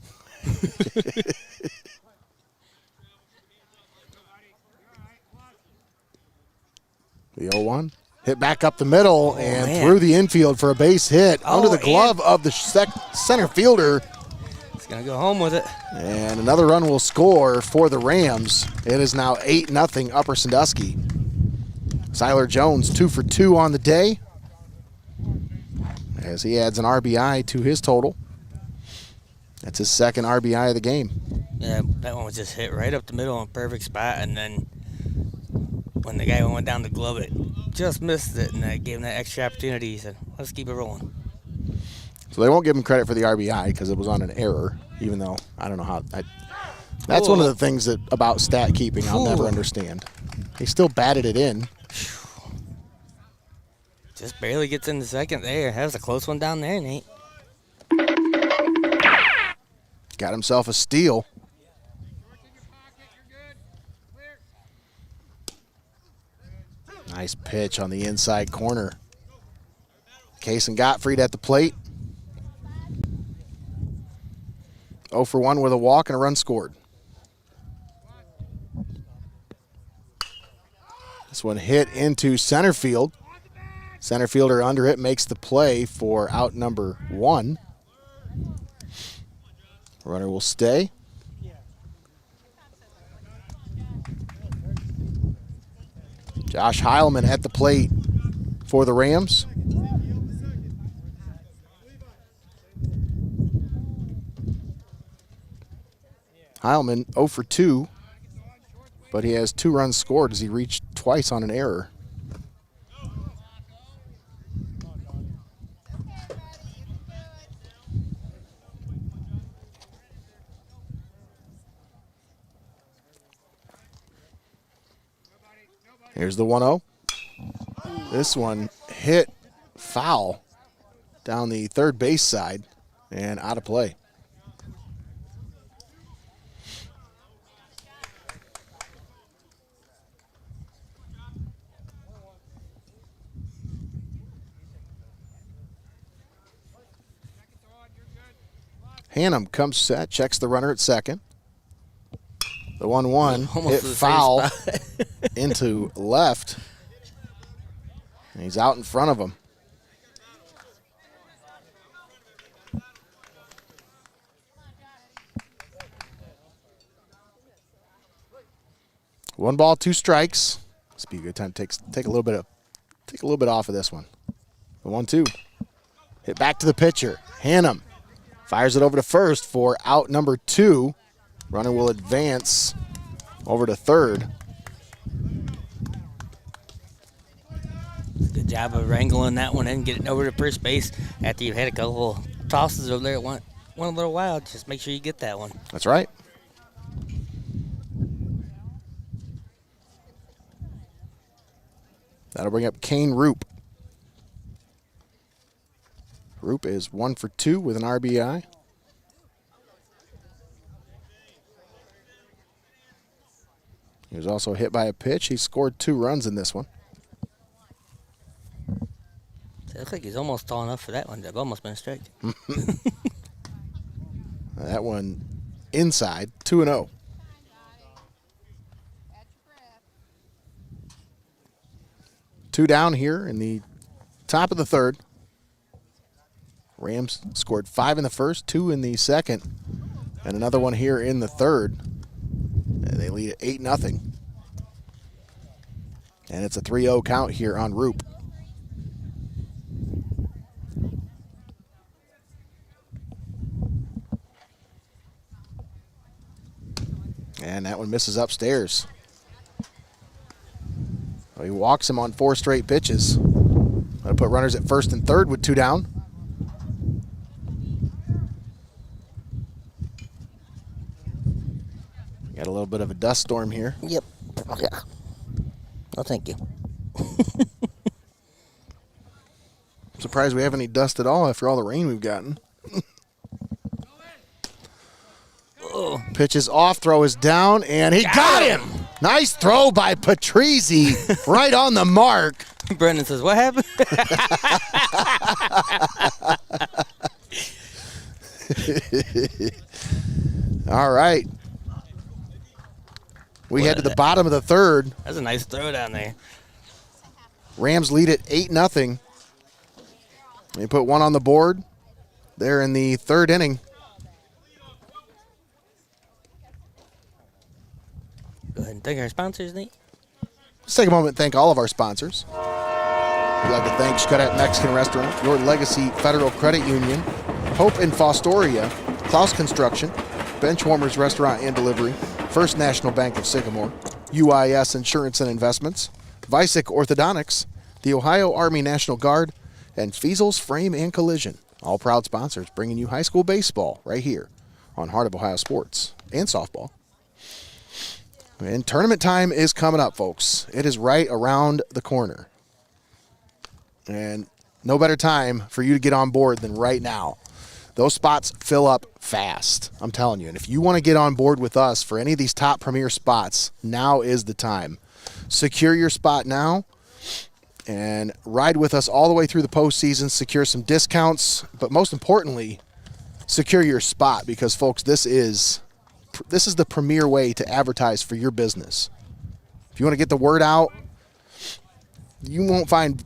The 0-1. Hit back up the middle and man. through the infield for a base hit. Oh, under the glove of the center fielder. He's going to go home with it. And another run will score for the Rams. It is now 8-0 Upper Sandusky. Siler Jones 2 for 2 on the day as he adds an RBI to his total. That's his second RBI of the game. Yeah, that one was just hit right up the middle in a perfect spot, and then when the guy went down the glove, it just missed it, and that gave him that extra opportunity. He said, let's keep it rolling. So they won't give him credit for the RBI because it was on an error, even though I don't know how. That's one of the things about stat keeping I'll never understand. He still batted it in. Just barely gets in the second there. That was a close one down there, Nate. Got himself a steal. Nice pitch on the inside corner. Case and Gottfried at the plate. 0 for 1 with a walk and a run scored. This one hit into center field. Center fielder under it makes the play for out number 1. Runner will stay. Josh Heilman at the plate for the Rams. Heilman 0 for 2, but he has 2 runs scored as he reached twice on an error. Here's the 1-0. This one hit foul down the third base side and out of play. Hannum comes set, checks the runner at second. The 1-1 hit foul into left. And he's out in front of him. One ball, 2 strikes. This would be a good time to take a little bit off of this one. The 1-2 hit back to the pitcher. Hannum fires it over to first for out number 2. Runner will advance over to third. Good job of wrangling that one in, getting over to first base after you've had a couple tosses over there. It went a little wild. Just make sure you get that one. That's right. That'll bring up Kane Roop. Roop is 1 for 2 with an RBI. He was also hit by a pitch. He scored 2 runs in this one. It looks like he's almost tall enough for that one. I've almost been a strike. That one inside, 2-0. Two down here in the top of the third. Rams scored 5 in the first, 2 in the second, and another one here in the third. And they lead at 8-0. And it's a 3-0 count here on Roop. And that one misses upstairs. Well, he walks him on 4 straight pitches. That'll put runners at first and third with 2 down. Got a little bit of a dust storm here. Yep. Yeah. Oh, thank you. I'm surprised we have any dust at all after all the rain we've gotten. Oh. Pitch is off, throw is down, and he got him! Nice throw by Patrizi, right on the mark. Brendan says, what happened? All right. We head to the bottom of the third. That's a nice throw down there. Rams lead at 8-0. They put 1 on the board there in the third inning. Go ahead and thank our sponsors, Nate. Let's take a moment and thank all of our sponsors. We'd like to thank Xcaret Mexican Restaurant, Your Legacy Federal Credit Union, Hope in Fostoria, Clouse Construction, Benchwarmers Restaurant and Delivery, First National Bank of Sycamore, UIS Insurance and Investments, Vicek Orthodontics, the Ohio Army National Guard, and Feasel's Frame and Collision. All proud sponsors bringing you high school baseball right here on Heart of Ohio Sports and softball. And tournament time is coming up, folks. It is right around the corner. And no better time for you to get on board than right now. Those spots fill up fast, I'm telling you. And if you want to get on board with us for any of these top premier spots, now is the time. Secure your spot now, and ride with us all the way through the postseason, secure some discounts, but most importantly, secure your spot, because, folks, this is the premier way to advertise for your business. If you want to get the word out, you won't find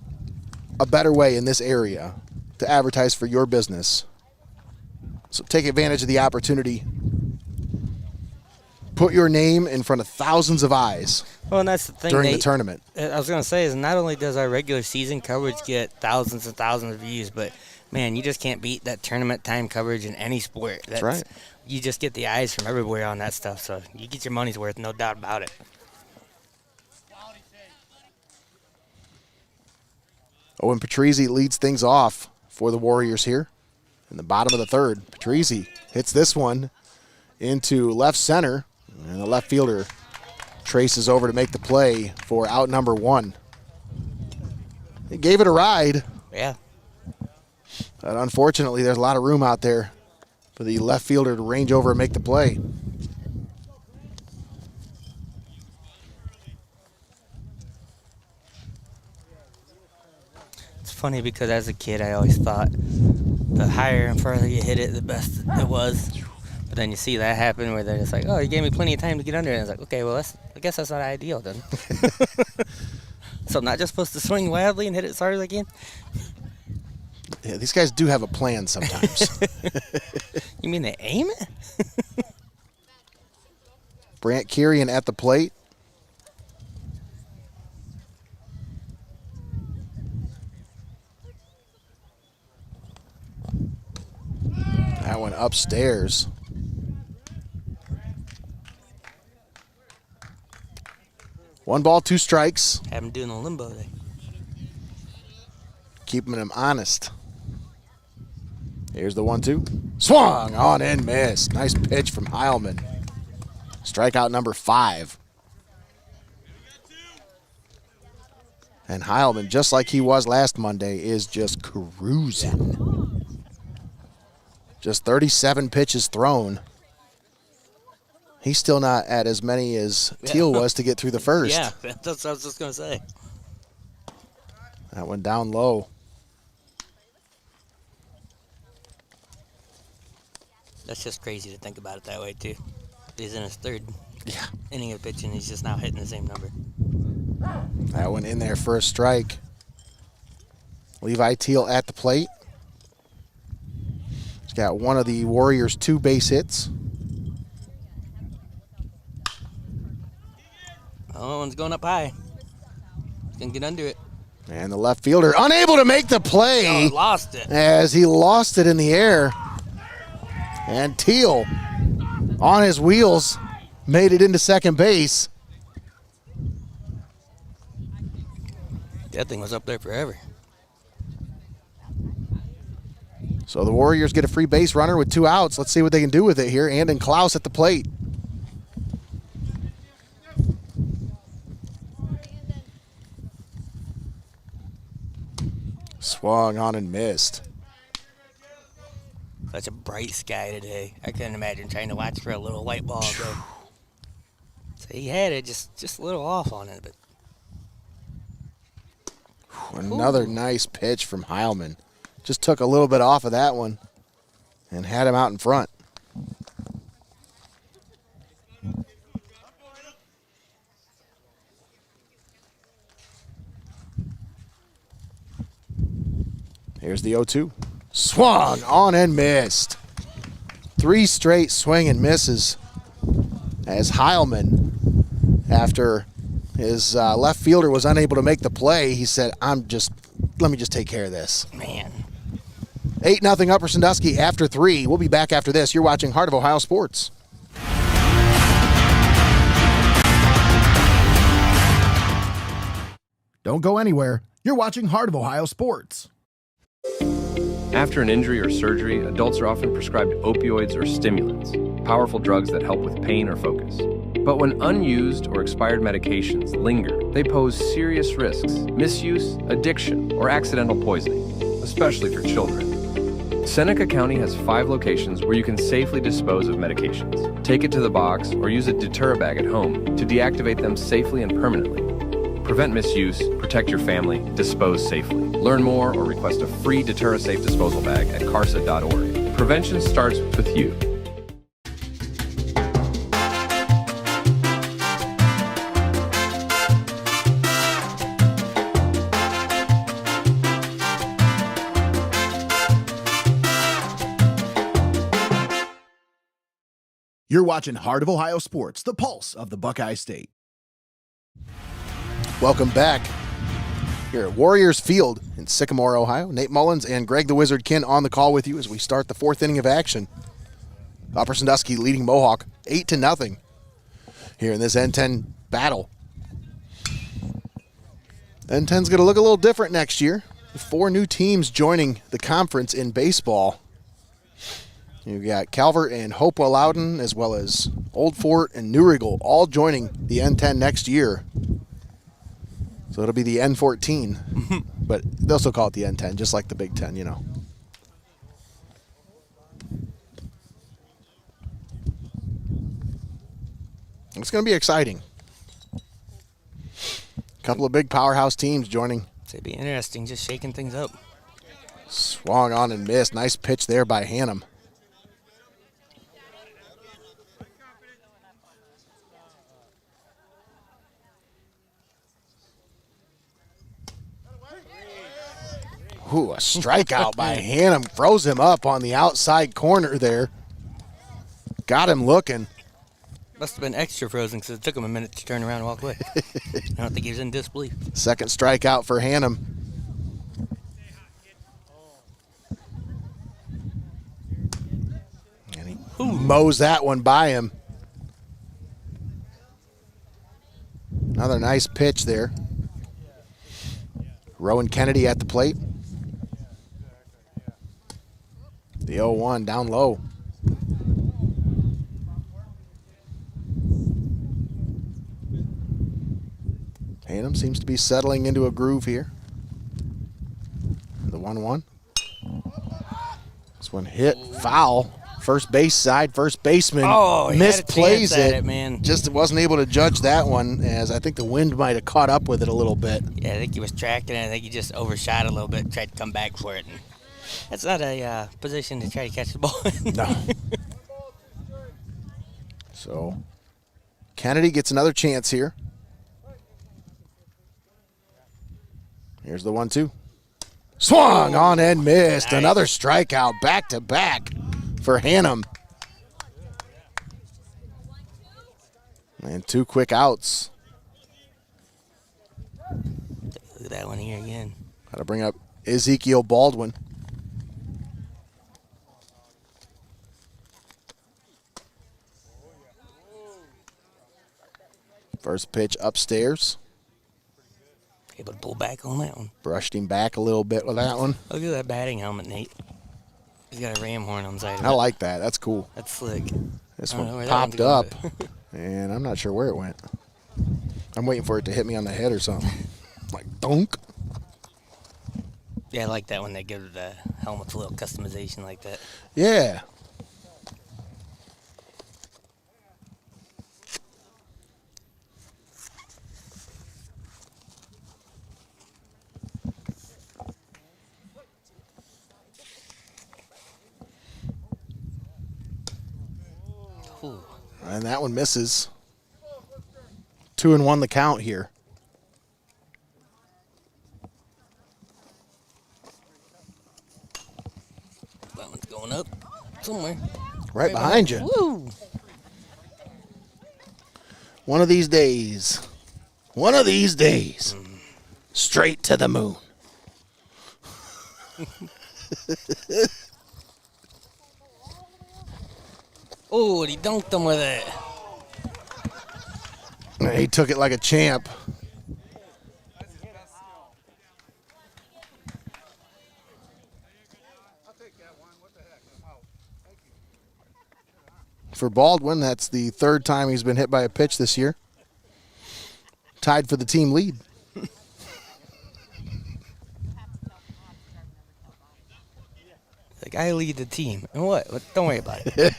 a better way in this area to advertise for your business. So take advantage of the opportunity. Put your name in front of thousands of eyes. Well, and that's the thing during the tournament. I was going to say is not only does our regular season coverage get thousands and thousands of views, but, man, you just can't beat that tournament time coverage in any sport. That's right. You just get the eyes from everywhere on that stuff, so you get your money's worth, no doubt about it. Owen Patrizzi leads things off for the Warriors here in the bottom of the third. Patrizzi hits this one into left center, and the left fielder traces over to make the play for out number one. He gave it a ride. Yeah. But unfortunately, there's a lot of room out there for the left fielder to range over and make the play. It's funny because as a kid, I always thought the higher and further you hit it, the best it was. But then you see that happen where they're just like, oh, you gave me plenty of time to get under it. And it's like, okay, well, I guess that's not ideal then. So I'm not just supposed to swing wildly and hit it as hard as I can? Yeah, these guys do have a plan sometimes. You mean they aim it? Brant Kirian at the plate. That one upstairs. One ball, two strikes. Have him doing a limbo there. Keeping him honest. Here's the 1-2. Swung on and missed. Nice pitch from Heilman. Strikeout number 5. And Heilman, just like he was last Monday, is just cruising. Just 37 pitches thrown. He's still not at as many as Teal was to get through the first. Yeah, that's what I was just going to say. That one down low. That's just crazy to think about it that way, too. He's in his third inning of pitching. He's just now hitting the same number. That one in there for a strike. Levi Teal at the plate. He's got one of the Warriors' 2 base hits. Oh, one's going up high. He's going to get under it. And the left fielder unable to make the play. Oh, lost it. As he lost it in the air. And Teal, on his wheels, made it into second base. That thing was up there forever. So the Warriors get a free base runner with 2 outs. Let's see what they can do with it here. Andon Clouse at the plate. Swung on and missed. Such a bright sky today. I couldn't imagine trying to watch for a little white ball. So he had it just a little off on it. But another nice pitch from Heilman. Just took a little bit off of that one and had him out in front. Here's the 0-2. Swung on and missed. 3 straight swing and misses as Heilman, after his left fielder was unable to make the play, he said, let me just take care of this. Man. 8-0 Upper Sandusky after 3. We'll be back after this. You're watching Heart of Ohio Sports. Don't go anywhere. You're watching Heart of Ohio Sports. After an injury or surgery, adults are often prescribed opioids or stimulants, powerful drugs that help with pain or focus. But when unused or expired medications linger, they pose serious risks: misuse, addiction, or accidental poisoning, especially for children. Seneca County has 5 locations where you can safely dispose of medications. Take it to the box or use a deter bag at home to deactivate them safely and permanently. Prevent misuse, protect your family, dispose safely. Learn more or request a free Deterra Safe disposal bag at carsa.org. Prevention starts with you. You're watching Heart of Ohio Sports, the pulse of the Buckeye State. Welcome back here at Warriors Field in Sycamore, Ohio. Nate Mullins and Greg the Wizard Kinn on the call with you as we start the fourth inning of action. Upper Sandusky leading Mohawk 8-0 here in this N10 battle. N10's going to look a little different next year. 4 new teams joining the conference in baseball. You've got Calvert and Hopewell Loudon, as well as Old Fort and New Riggle, all joining the N10 next year. So it'll be the N14, but they'll still call it the N10, just like the Big Ten, you know. It's going to be exciting. A couple of big powerhouse teams joining. It'd be interesting, just shaking things up. Swung on and missed. Nice pitch there by Hannum. Ooh, a strikeout by Hannum. Froze him up on the outside corner there. Got him looking. Must have been extra frozen because it took him a minute to turn around and walk away. I don't think he was in disbelief. Second strikeout for Hannum. And he mows that one by him. Another nice pitch there. Rowan Kennedy at the plate. The 0-1 down low. Hannum seems to be settling into a groove here. The 1-1. This one hit foul. First base side, first baseman misplays it. Man. Just wasn't able to judge that one, as I think the wind might have caught up with it a little bit. Yeah, I think he was tracking it. I think he just overshot a little bit, tried to come back for it. And that's not a position to try to catch the ball in. No. So, Kennedy gets another chance here. Here's the 1-2. Swung on and missed. Nice. Another strikeout back-to-back for Hannum. And 2 quick outs. Look at that one here again. Got to bring up Ezekiel Baldwin. First pitch upstairs. Able to pull back on that one. Brushed him back a little bit with that one. Look at that batting helmet, Nate. He's got a ram horn on the side of it. I like that. That's cool. That's slick. This I don't know one where that one's popped going, up, and I'm not sure where it went. I'm waiting for it to hit me on the head or something. Like, dunk. Yeah, I like that when they give the helmets a little customization like that. Yeah. Ooh. And that one misses. 2-1 the count here. That one's going up somewhere. Right behind you. Woo! One of these days. One of these days. Straight to the moon. Oh, and he dunked him with it. And he took it like a champ. For Baldwin, that's the 3rd time he's been hit by a pitch this year. Tied for the team lead. The guy lead the team. And what? Don't worry about it.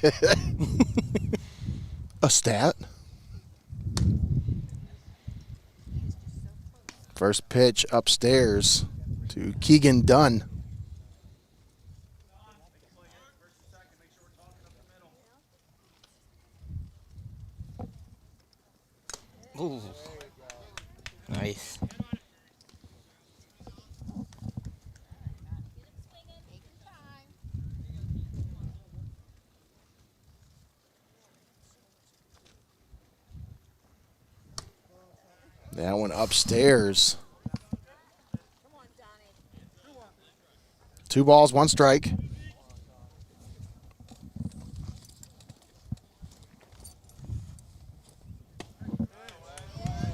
A stat. First pitch upstairs to Keegan Dunn. Ooh. Nice. That one upstairs. 2 balls, 1 strike.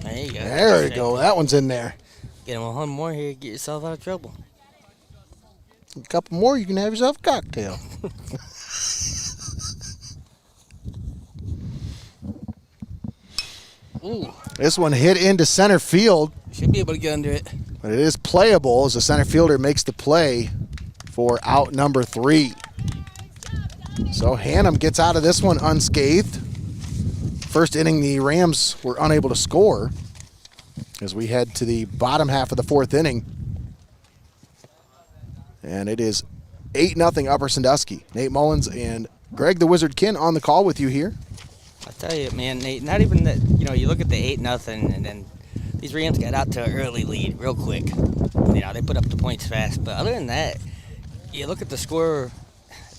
There you go. There we go. That one's in there. Get him one more here, get yourself out of trouble. A couple more, you can have yourself a cocktail. Ooh. This one hit into center field, Should be able to get under it. but it is playable as the center fielder makes the play for out number 3. So Hannum gets out of this one unscathed. First inning, the Rams were unable to score as we head to the bottom half of the 4th inning. And it is 8-0 Upper Sandusky. Nate Mullins and Greg the Wizard Kinn on the call with you here. I tell you, man, Nate, not even that, you look at the 8-0 and then these Rams got out to an early lead real quick. They put up the points fast. But other than that, you look at the score,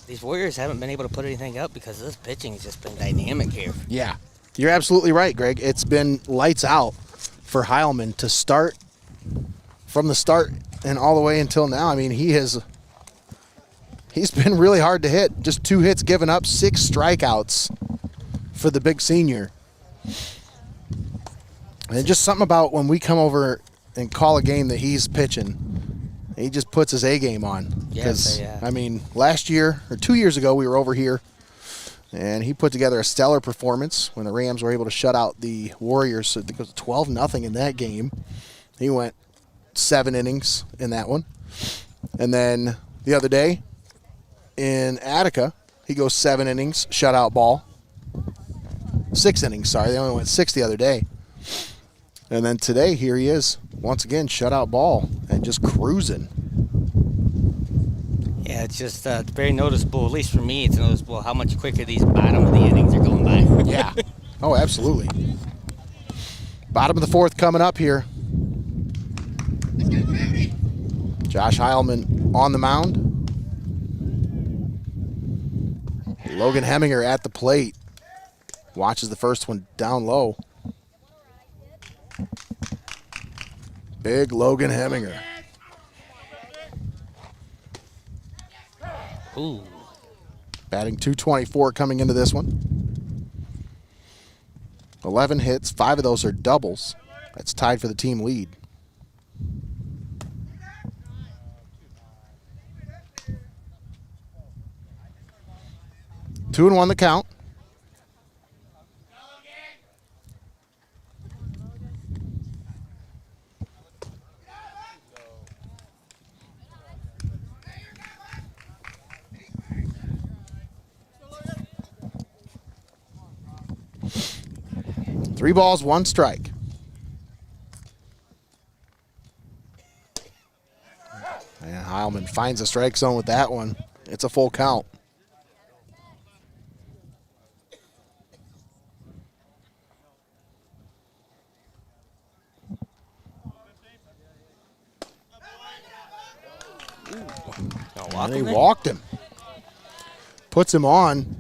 these Warriors haven't been able to put anything up because this pitching has just been dynamic here. Yeah, you're absolutely right, Greg. It's been lights out for Heilman to start from the start and all the way until now. I mean, he's been really hard to hit. Just 2 hits given up, 6 strikeouts for the big senior. And just something about when we come over and call a game that he's pitching, he just puts his A game on. Yes, yeah. I mean, last year or 2 years ago, we were over here, and he put together a stellar performance when the Rams were able to shut out the Warriors. So I think it was 12-0 in that game. He went 7 innings in that one. And then the other day in Attica, he goes 7 innings, shutout ball. 6 innings, sorry. They only went 6 the other day. And then today, here he is, once again, shutout ball and just cruising. Yeah, it's just it's very noticeable, at least for me, it's noticeable how much quicker these bottom of the innings are going by. Yeah. Oh, absolutely. Bottom of the 4th coming up here. Josh Heilman on the mound. Logan Heminger at the plate. Watches the first one down low. Big Logan Heminger. Ooh. Batting .224 coming into this one. 11 hits, 5 of those are doubles. That's tied for the team lead. Two and 1 the count. Three balls, 1 strike. And Heilman finds the strike zone with that one. It's a full count. And he walked him. Puts him on.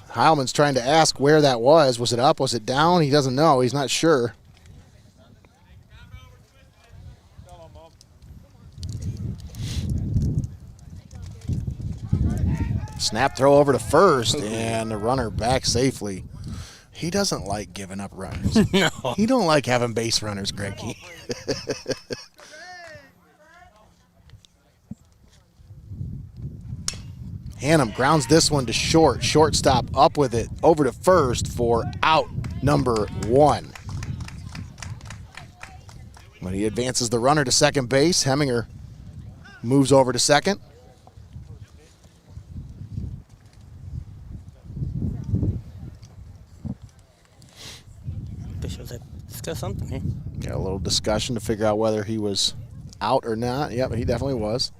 Heilman's trying to ask where that was. Was it up? Was it down? He doesn't know. He's not sure. Snap throw over to first, and the runner back safely. He doesn't like giving up runners. No. He don't like having base runners, Greggy. Hannum grounds this one to short. Shortstop up with it. Over to first for out number 1. When he advances the runner to second base, Heminger moves over to second. officials have discussed something here. Got a little discussion to figure out whether he was out or not. Yep, he definitely was.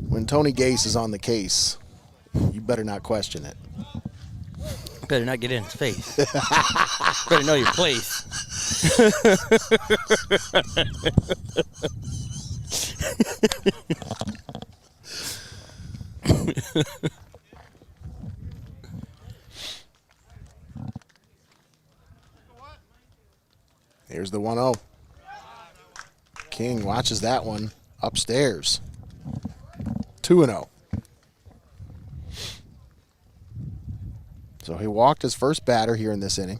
When Tony Gase is on the case, you better not question it. Better not get in his face. Better know your place. Here's the 1-0. King watches that one upstairs. 2-0. So he walked his first batter here in this inning.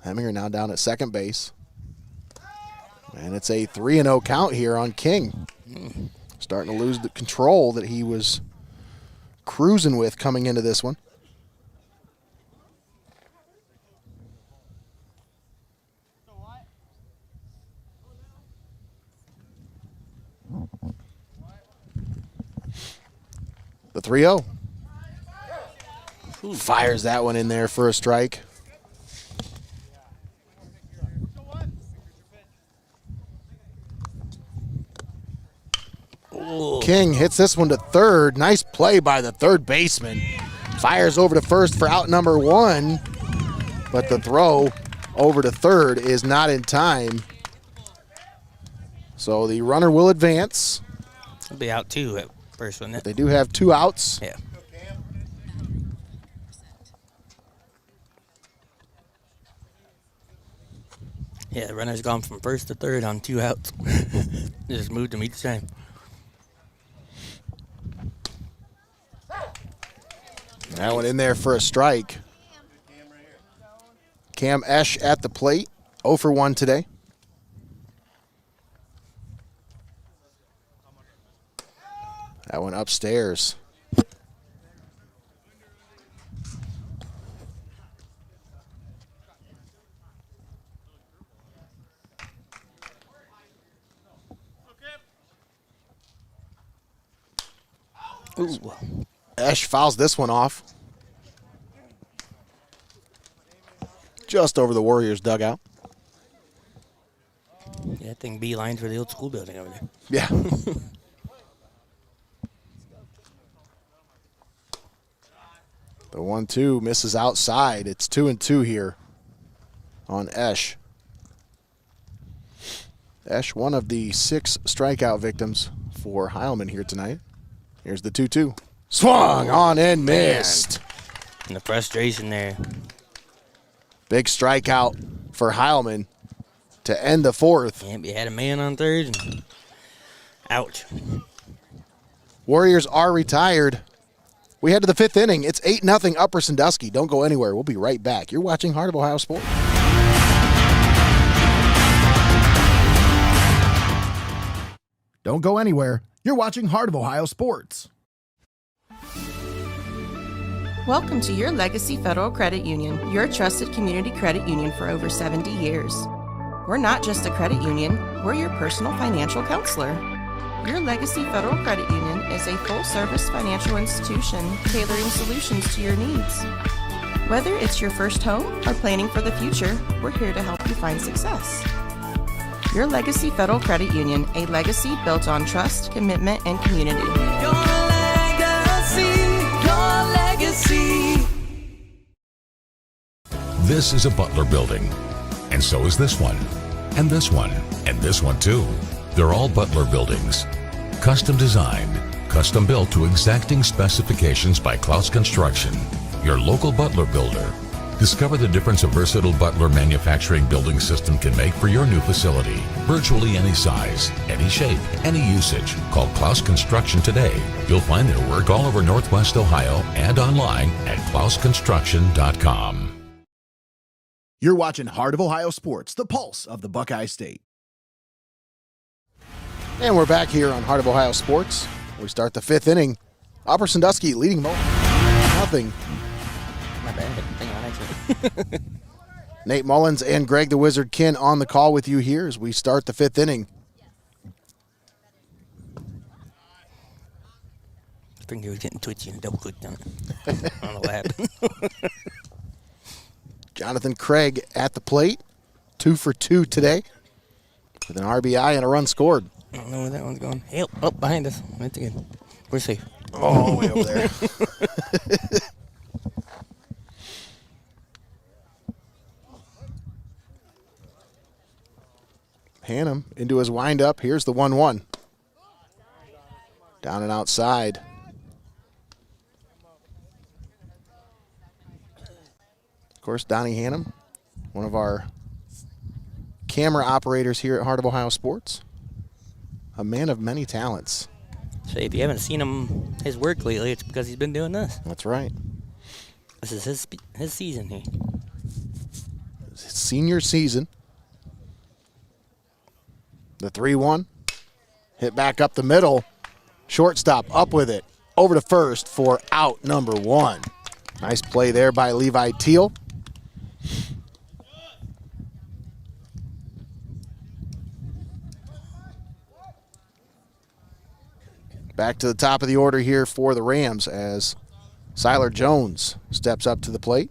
Heminger now down at second base. And it's a 3-0 count here on King. Starting to lose the control that he was cruising with coming into this one. The 3-0. Fires that one in there for a strike. King hits this one to third. Nice play by the third baseman. Fires over to first for out number 1. But the throw over to third is not in time. So the runner will advance. It'll be out 2 at first, wouldn't it? They do have 2 outs. Yeah. Yeah, the runner's gone from first to third on 2 outs. They just moved them each time. That one in there for a strike. Cam Esch at the plate. 0 for 1 today. That one upstairs. Ooh. Esch fouls this one off. Just over the Warriors dugout. Yeah, that thing beelines for the old school building over there. Yeah. The 1-2 misses outside. It's 2-2 here on Esch. Esch, one of the 6 strikeout victims for Heilman here tonight. Here's the 2-2. Swung on and missed. And the frustration there. Big strikeout for Heilman to end the 4th. Yep, you had a man on third. And ouch. Warriors are retired. We head to the 5th inning. It's 8-0 Upper Sandusky. Don't go anywhere. We'll be right back. You're watching Heart of Ohio Sports. Don't go anywhere. You're watching Heart of Ohio Sports. Welcome to your Legacy Federal Credit Union, your trusted community credit union for over 70 years. We're not just a credit union, we're your personal financial counselor. Your Legacy Federal Credit Union is a full-service financial institution tailoring solutions to your needs. Whether it's your first home or planning for the future, we're here to help you find success. Your Legacy Federal Credit Union, a legacy built on trust, commitment, and community. Your legacy, your legacy. This is a Butler building, and so is this one, and this one, and this one too. They're all Butler buildings. Custom designed, custom built to exacting specifications by Clouse Construction, your local Butler builder. Discover the difference a versatile Butler manufacturing building system can make for your new facility. Virtually any size, any shape, any usage. Call Clouse Construction today. You'll find their work all over Northwest Ohio and online at clouseconstruction.com. You're watching Heart of Ohio Sports, the pulse of the Buckeye State. And we're back here on Heart of Ohio Sports. We start the 5th inning. Upper Sandusky leading 0-0. My bad. Hang on, actually. Nate Mullins and Greg the Wizard Kinn on the call with you here as we start the 5th inning. finger was getting twitchy and double clicked on it. I don't know what happened. Jonathan Craig at the plate, 2 for 2 today, with an RBI and a run scored. I don't know where that one's going. Hey, oh, behind us. That's good. We're safe. Oh, way over there. Hannum into his windup. Here's the 1-1. Down and outside. Of course, Donnie Hannum, one of our camera operators here at Heart of Ohio Sports. A man of many talents. So if you haven't seen his work lately, it's because he's been doing this. That's right. This is his season here. His senior season. The 3-1. Hit back up the middle. Shortstop up with it. Over to first for out number 1. Nice play there by Levi Teal. Back to the top of the order here for the Rams as Siler Jones steps up to the plate.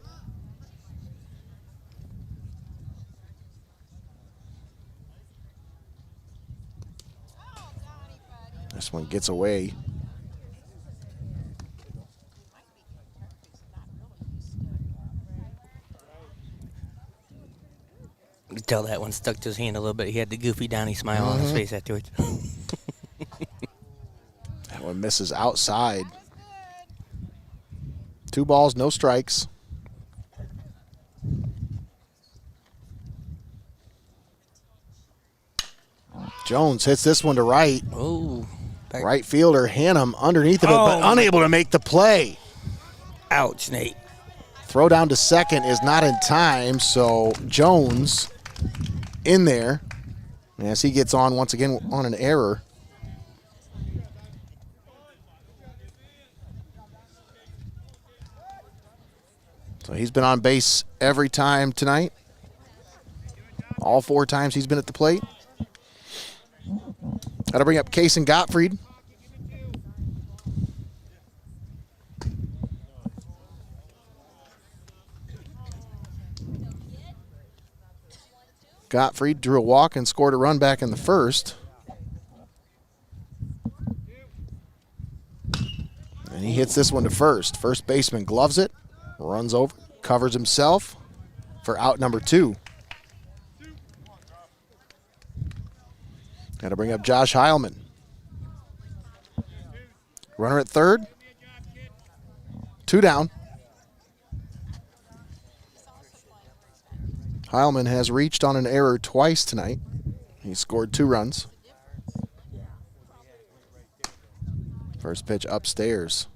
This one gets away. You could tell that one stuck to his hand a little bit. He had the goofy Donnie smile on his face afterwards. That one misses outside. 2 balls, no strikes. Jones hits this one to right. Oh. Right fielder Hannum underneath of it, but unable to make the play. Ouch, Nate. Throw down to second is not in time, so Jones in there as he gets on once again on an error. So he's been on base every time tonight. All 4 times he's been at the plate. That'll bring up Kason Gottfried. Gottfried drew a walk and scored a run back in the first. And he hits this one to first. First baseman gloves it, runs over, covers himself for out number 2. Got to bring up Josh Heilman. Runner at third. 2 down. Heilman has reached on an error twice tonight. He scored 2 runs. First pitch upstairs.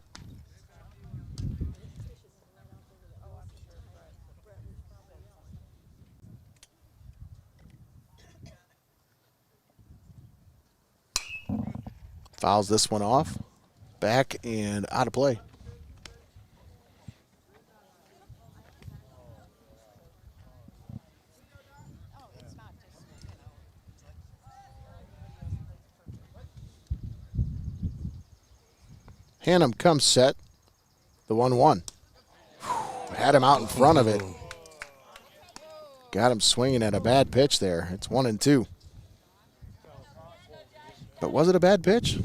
Fouls this one off. Back and out of play. Hannum comes set. The 1-1. Had him out in front of it. Got him swinging at a bad pitch there. It's 1-2. But was it a bad pitch?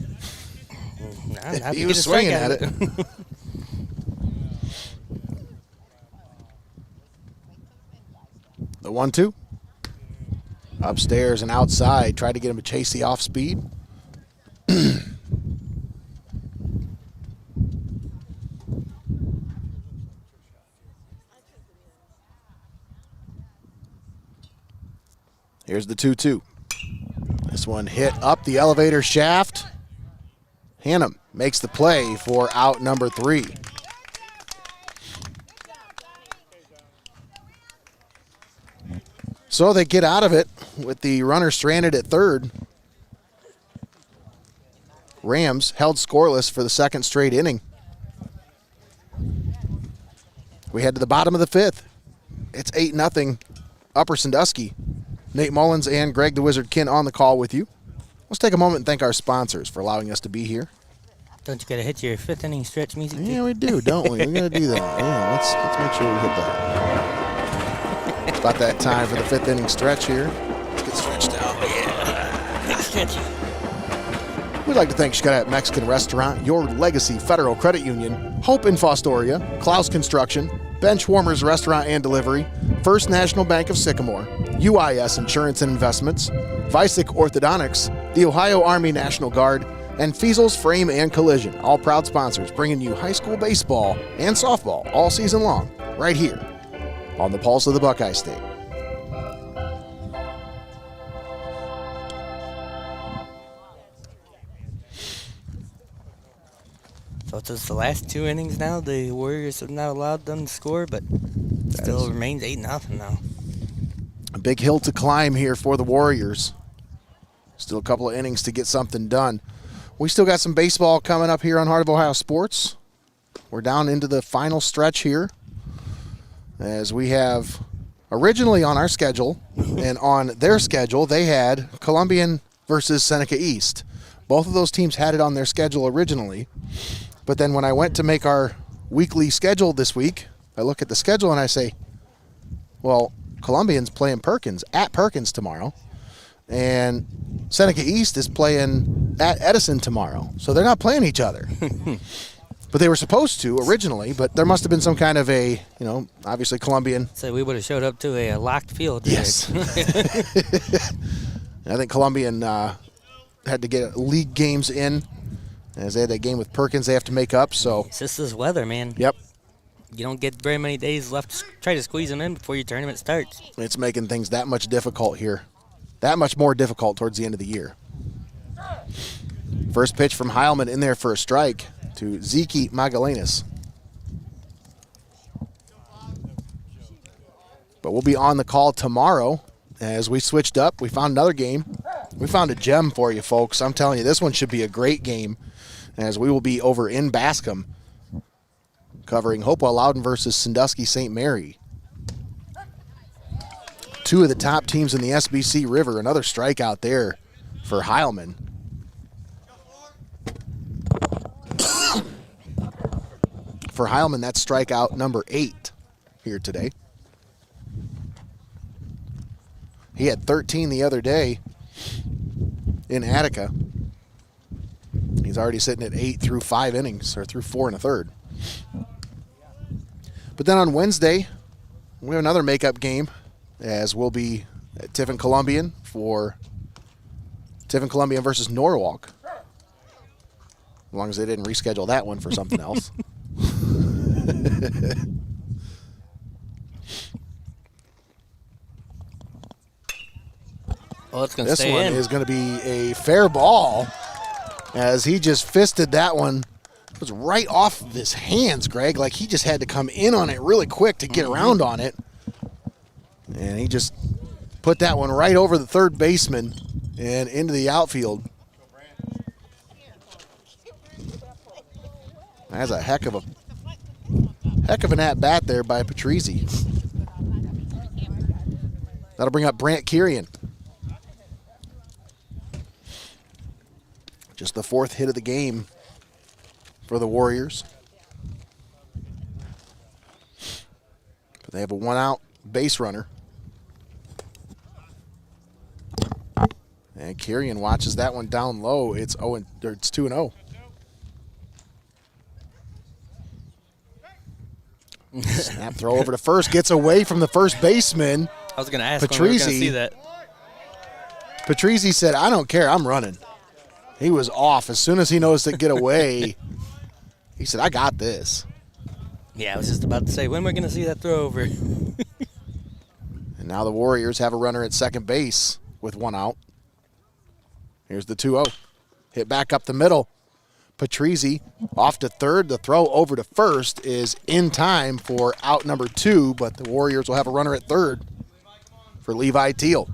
He was swinging at it. The 1-2. Upstairs and outside. Tried to get him to chase the off speed. Here's the 2-2. This one hit up the elevator shaft. Hannum makes the play for out number 3. So they get out of it with the runner stranded at third. Rams held scoreless for the second straight inning. We head to the bottom of the 5th. It's 8-0 Upper Sandusky. Nate Mullins and Greg the Wizard Kinn on the call with you. Let's take a moment and thank our sponsors for allowing us to be here. Don't you gotta hit your 5th inning stretch music? Yeah, we do, don't we? We're going to do that. Yeah, let's make sure we hit that. It's about that time for the 5th inning stretch here. Let's get stretched out. Yeah. Big stretchy. We'd like to thank Xcaret Mexican Restaurant, Your Legacy Federal Credit Union, Hope in Fostoria, Clouse Construction, Benchwarmers Restaurant and Delivery, First National Bank of Sycamore, UIS Insurance Investments, Vicek Orthodontics, the Ohio Army National Guard, and Feasel's Frame and Collision, all proud sponsors bringing you high school baseball and softball all season long, right here on the Pulse of the Buckeye State. So it's just the last 2 innings now. The Warriors have not allowed them to score, but still remains 8-0 now. A big hill to climb here for the Warriors. Still a couple of innings to get something done. We still got some baseball coming up here on Heart of Ohio Sports. We're down into the final stretch here, as we have originally on our schedule and on their schedule, they had Columbian versus Seneca East. Both of those teams had it on their schedule originally. But then when I went to make our weekly schedule this week, I look at the schedule and I say, well, Columbian's playing Perkins at Perkins tomorrow, and Seneca East is playing at Edison tomorrow. So they're not playing each other. But they were supposed to originally, but there must have been some kind of a, obviously Columbian. So we would have showed up to a locked field. Yes. I think Columbian had to get league games in, as they had that game with Perkins they have to make up. So it's just this weather, man. Yep. You don't get very many days left to try to squeeze them in before your tournament starts. It's making things that much difficult here. That much more difficult towards the end of the year. First pitch from Heilman in there for a strike to Zeke Magallanes. But we'll be on the call tomorrow as we switched up. We found another game. We found a gem for you, folks. I'm telling you, this one should be a great game, as we will be over in Bascom covering Hopewell Loudon versus Sandusky St. Mary. 2 of the top teams in the SBC River. Another strikeout there for Heilman. For Heilman, that's strikeout number 8 here today. He had 13 the other day in Attica. He's already sitting at 8 through 5 innings, or through 4 1/3. But then on Wednesday, we have another makeup game, as we'll be at Tiffin Columbian for Tiffin Columbian versus Norwalk. As long as they didn't reschedule that one for something else. Well, it's going to This stay one in. is going to be a fair ball, as he just fisted that one. It was right off of his hands, Greg. Like he just had to come in on it really quick to get around on it. And he just put that one right over the third baseman and into the outfield. That's a heck of an at-bat there by Patrizzi. That'll bring up Brant Kirian. Just the 4th hit of the game for the Warriors. But they have a 1-out base runner. And Kirian watches that one down low. It's 2-0. Snap throw over to first. Gets away from the first baseman. I was going to ask when we were going to see that. Patrizzi said, I don't care. I'm running. He was off. As soon as he noticed it get away, he said, I got this. Yeah, I was just about to say, when are we going to see that throw over? And now the Warriors have a runner at second base with 1 out. Here's the 2-0. Hit back up the middle. Patrizzi off to third. The throw over to first is in time for out number 2, but the Warriors will have a runner at third for Levi Teal.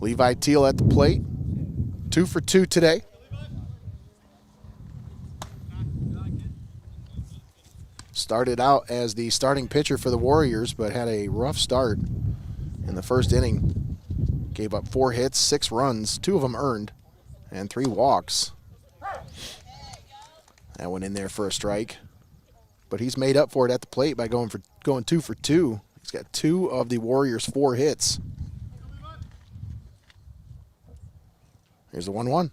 Levi Teal at the plate. 2 for 2 today. started out as the starting pitcher for the Warriors, but had a rough start in the first inning. Gave up 4 hits, 6 runs, 2 of them earned, and 3 walks. That one in there for a strike. But he's made up for it at the plate by going 2 for 2. He's got 2 of the Warriors' 4 hits. Here's the 1-1.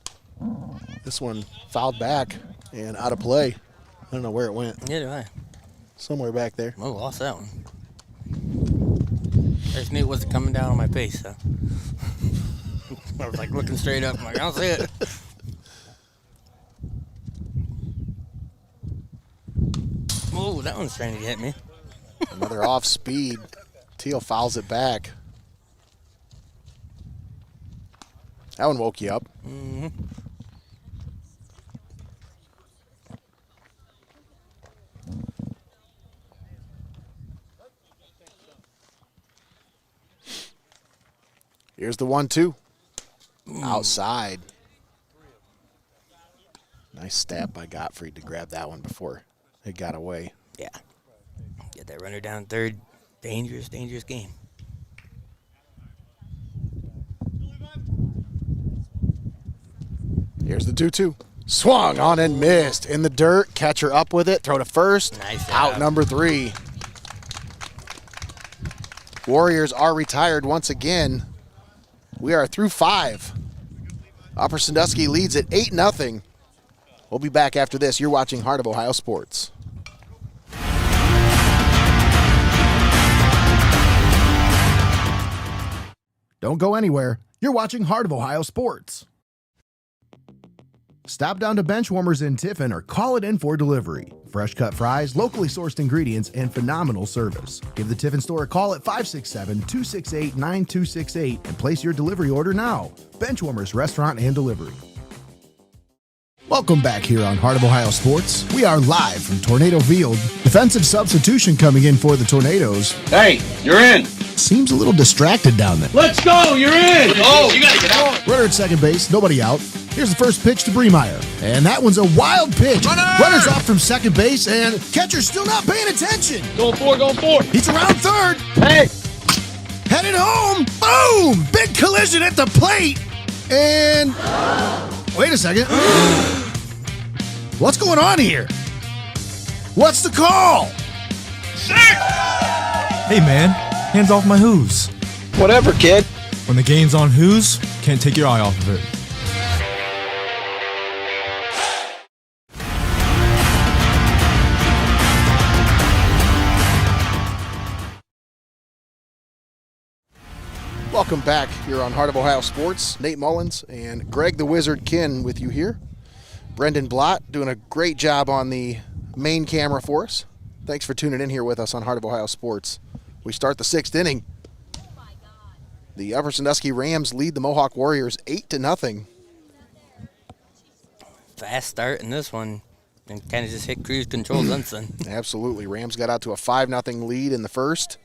This one fouled back and out of play. I don't know where it went. Yeah, do I. Somewhere back there. Oh, lost that one. I just knew it wasn't coming down on my face, so. I was like looking straight up. I'm like, I don't see it. Oh, that one's trying to hit me. Another off speed. Teal fouls it back. That one woke you up. Mm-hmm. Here's the 1-2. Outside. Nice stab by Gottfried to grab that one before it got away. Yeah. Get that runner down third. Dangerous, dangerous game. Here's the 2-2. Swung on and missed. In the dirt. Catcher up with it. Throw to first. Nice Out job. number 3. Warriors are retired once again. We are through 5. Upper Sandusky leads at 8-0. We'll be back after this. You're watching Heart of Ohio Sports. Don't go anywhere. You're watching Heart of Ohio Sports. Stop down to Benchwarmers in Tiffin or call it in for delivery. Fresh cut fries, locally sourced ingredients, and phenomenal service. Give the Tiffin store a call at 567-268-9268 and place your delivery order now. Benchwarmers Restaurant and Delivery. Welcome back here on Heart of Ohio Sports. We are live from Tornado Field. Defensive substitution coming in for the Tornadoes. Hey, you're in. Seems a little distracted down there. Let's go. You're in. Oh, you got to get out. Runner at second base, nobody out. Here's the first pitch to Bremeyer. And that one's a wild pitch. Runner's off from second base, and catcher's still not paying attention. Going for. He's around third. Hey. Headed home. Boom! Big collision at the plate. And wait a second. What's going on here? What's the call? Hey man, hands off my who's. Whatever, kid. When the game's on who's, can't take your eye off of it. Welcome back here on Heart of Ohio Sports. Nate Mullins and Greg the Wizard Kinn with you here. Brendan Blott doing a great job on the main camera for us. Thanks for tuning in here with us on Heart of Ohio Sports. We start the 6th inning. The Upper Sandusky Rams lead the Mohawk Warriors 8-0. Fast start in this one and kind of just hit cruise control since then. Absolutely. Rams got out to a 5-0 lead in the first,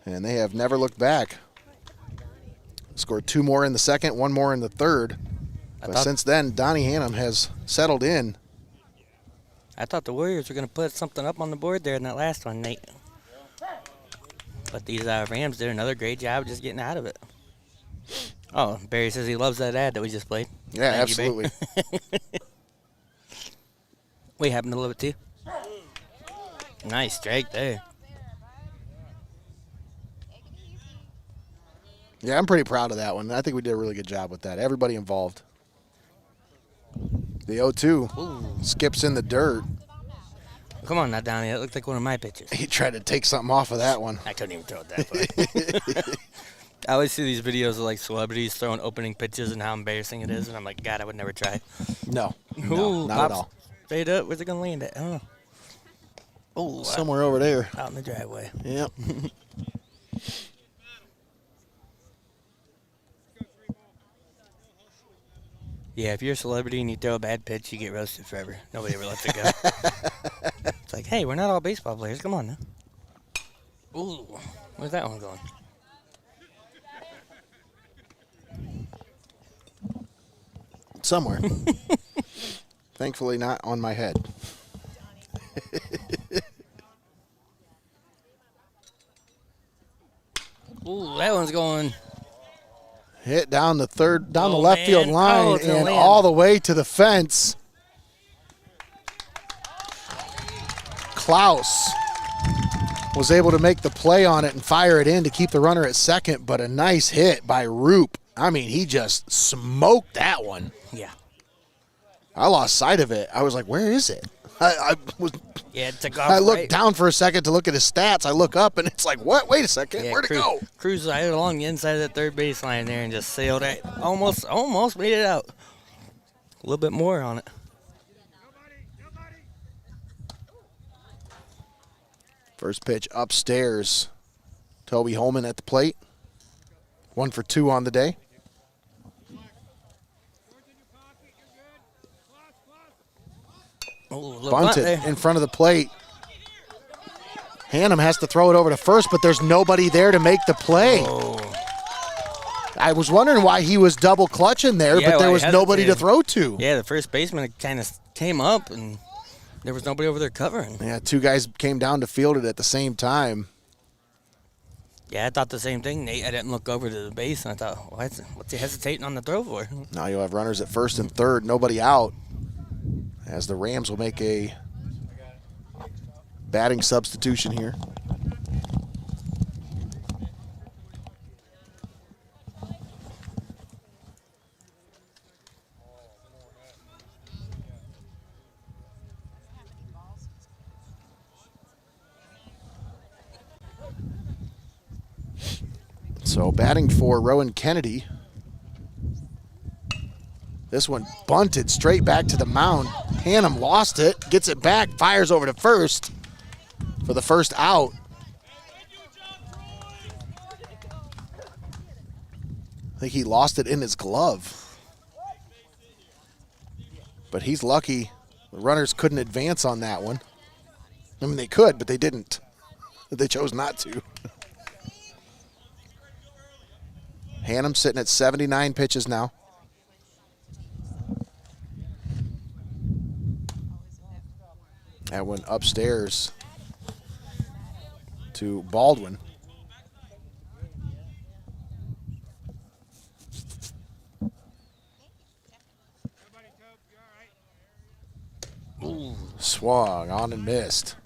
and they have never looked back. Scored 2 more in the second, 1 more in the third. But since then, Donnie Hannum has settled in. I thought the Warriors were going to put something up on the board there in that last one, Nate. But these Rams did another great job just getting out of it. Oh, Barry says he loves that ad that we just played. Yeah, Thank absolutely. You, we happen to love it too. Nice strike there. Yeah, I'm pretty proud of that one. I think we did a really good job with that. Everybody involved. The 0-2 skips in the dirt. Come on now, Donnie. That looked like one of my pitches. He tried to take something off of that one. I couldn't even throw it that way. I always see these videos of like celebrities throwing opening pitches and how embarrassing it is, and I'm like, God, I would never try. No, Ooh, not at all. Straight up. Where's it going to land at? Oh. Oh, somewhere over there. Out in the driveway. Yep. Yeah, if you're a celebrity and you throw a bad pitch, you get roasted forever. Nobody ever lets it go. It's like, hey, we're not all baseball players. Come on now. Ooh, where's that one going? Somewhere. Thankfully not on my head. that one's going. Hit down the the Oh, left field man. line Oh, it's gonna and land. all the way to the fence. Clouse was able to make the play on it and fire it in to keep the runner at second, but a nice hit by Roop. I mean, he just smoked that one. Yeah. I lost sight of it. I was like, where is it? I It took off. I looked right. down for a second to look at his stats. I look up, and it's like, what? Wait a second. Yeah, Where'd it go? Cruised right along the inside of the third baseline there and just sailed it. Almost made it out. A little bit more on it. First pitch upstairs. Toby Holman at the plate. 1 for 2 on the day. Oh, a little Bunted bunt there. in front of the plate. Hannum has to throw it over to first, but there's nobody there to make the play. Oh. I was wondering why he was double clutching there, Yeah, but there why was he nobody to hesitated. throw to. Yeah, the first baseman kind of came up and there was nobody over there covering. Yeah, 2 guys came down to field it at the same time. Yeah, I thought the same thing, Nate. I didn't look over to the base, and I thought, what's he hesitating on the throw for? Now you'll have runners at first and third, nobody out, as the Rams will make a batting substitution here. So batting for Rowan Kennedy. This one bunted straight back to the mound. Hannum lost it, gets it back, fires over to first for the first out. I think he lost it in his glove. But he's lucky the runners couldn't advance on that one. I mean, they could, but they didn't. They chose not to. Hannum sitting at 79 pitches now. That went upstairs to Baldwin. Ooh. Swung on and missed.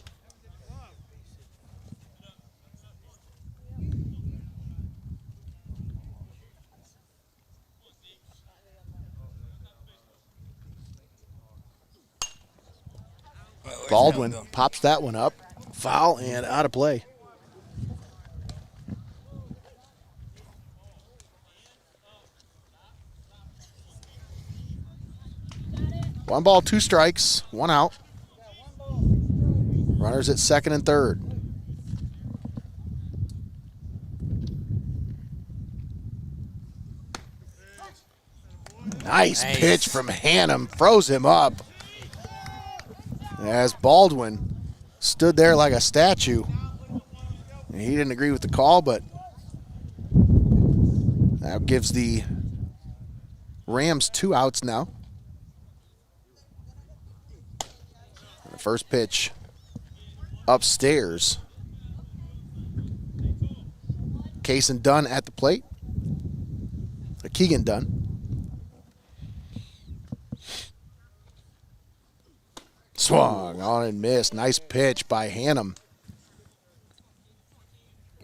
Baldwin pops that one up. Foul and out of play. One ball, 2 strikes, 1 out. Runners at second and third. Nice pitch from Hannum. Froze him up. As Baldwin stood there like a statue. And he didn't agree with the call, but that gives the Rams 2 outs now. And the first pitch upstairs. Kaysen Dunn at the plate. Keegan Dunn. Swung on and missed. Nice pitch by Hannum.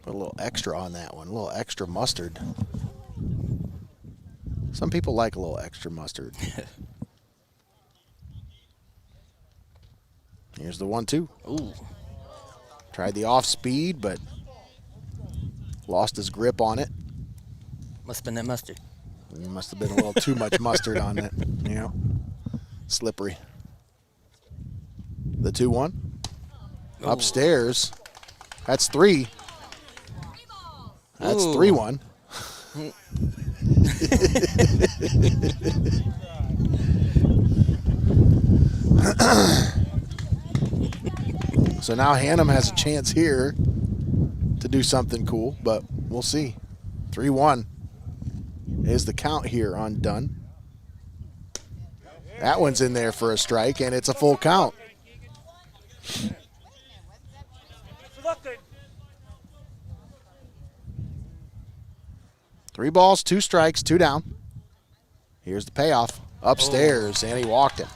Put a little extra on that one. A little extra mustard. Some people like a little extra mustard. Here's the 1-2. Ooh. Tried the off speed, but lost his grip on it. Must have been that mustard. It must have been a little too much mustard on it, you know. Slippery. The 2-1. Ooh. Upstairs. That's 3. That's Ooh. 3-1. So now Hannum has a chance here to do something cool, but we'll see. 3-1 is the count here on Dunn. That one's in there for a strike, and it's a full count. 3 balls, 2 strikes, 2 down. Here's the payoff. Upstairs, and he walked him.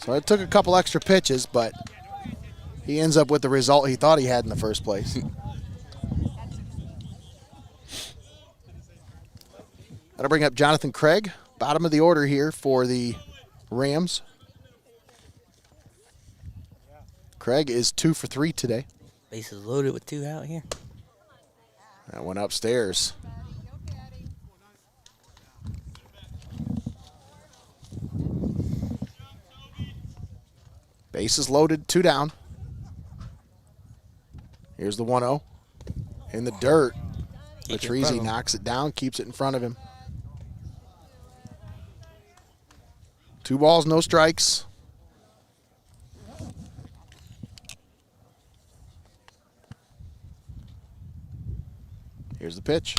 So it took a couple extra pitches, but he ends up with the result he thought he had in the first place. That'll bring up Jonathan Craig, bottom of the order here for the Rams. Craig is 2 for 3 today. Bases loaded with 2 out here. That went upstairs. Bases loaded, 2 down. Here's the 1-0. In the dirt. Patrizi knocks it down, keeps it in front of him. 2 balls, no strikes. Here's the pitch.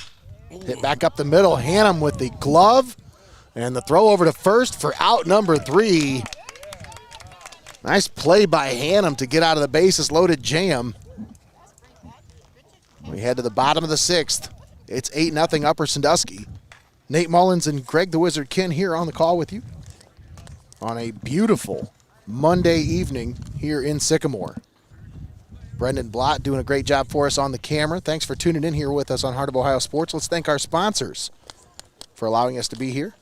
Hit back up the middle. Hannum with the glove. And the throw over to first for out number 3. Nice play by Hannum to get out of the bases loaded jam. We head to the bottom of the 6th. It's 8-0 Upper Sandusky. Nate Mullins and Greg the Wizard Kinn here on the call with you on a beautiful Monday evening here in Sycamore. Brendan Blott doing a great job for us on the camera. Thanks for tuning in here with us on Heart of Ohio Sports. Let's thank our sponsors for allowing us to be here.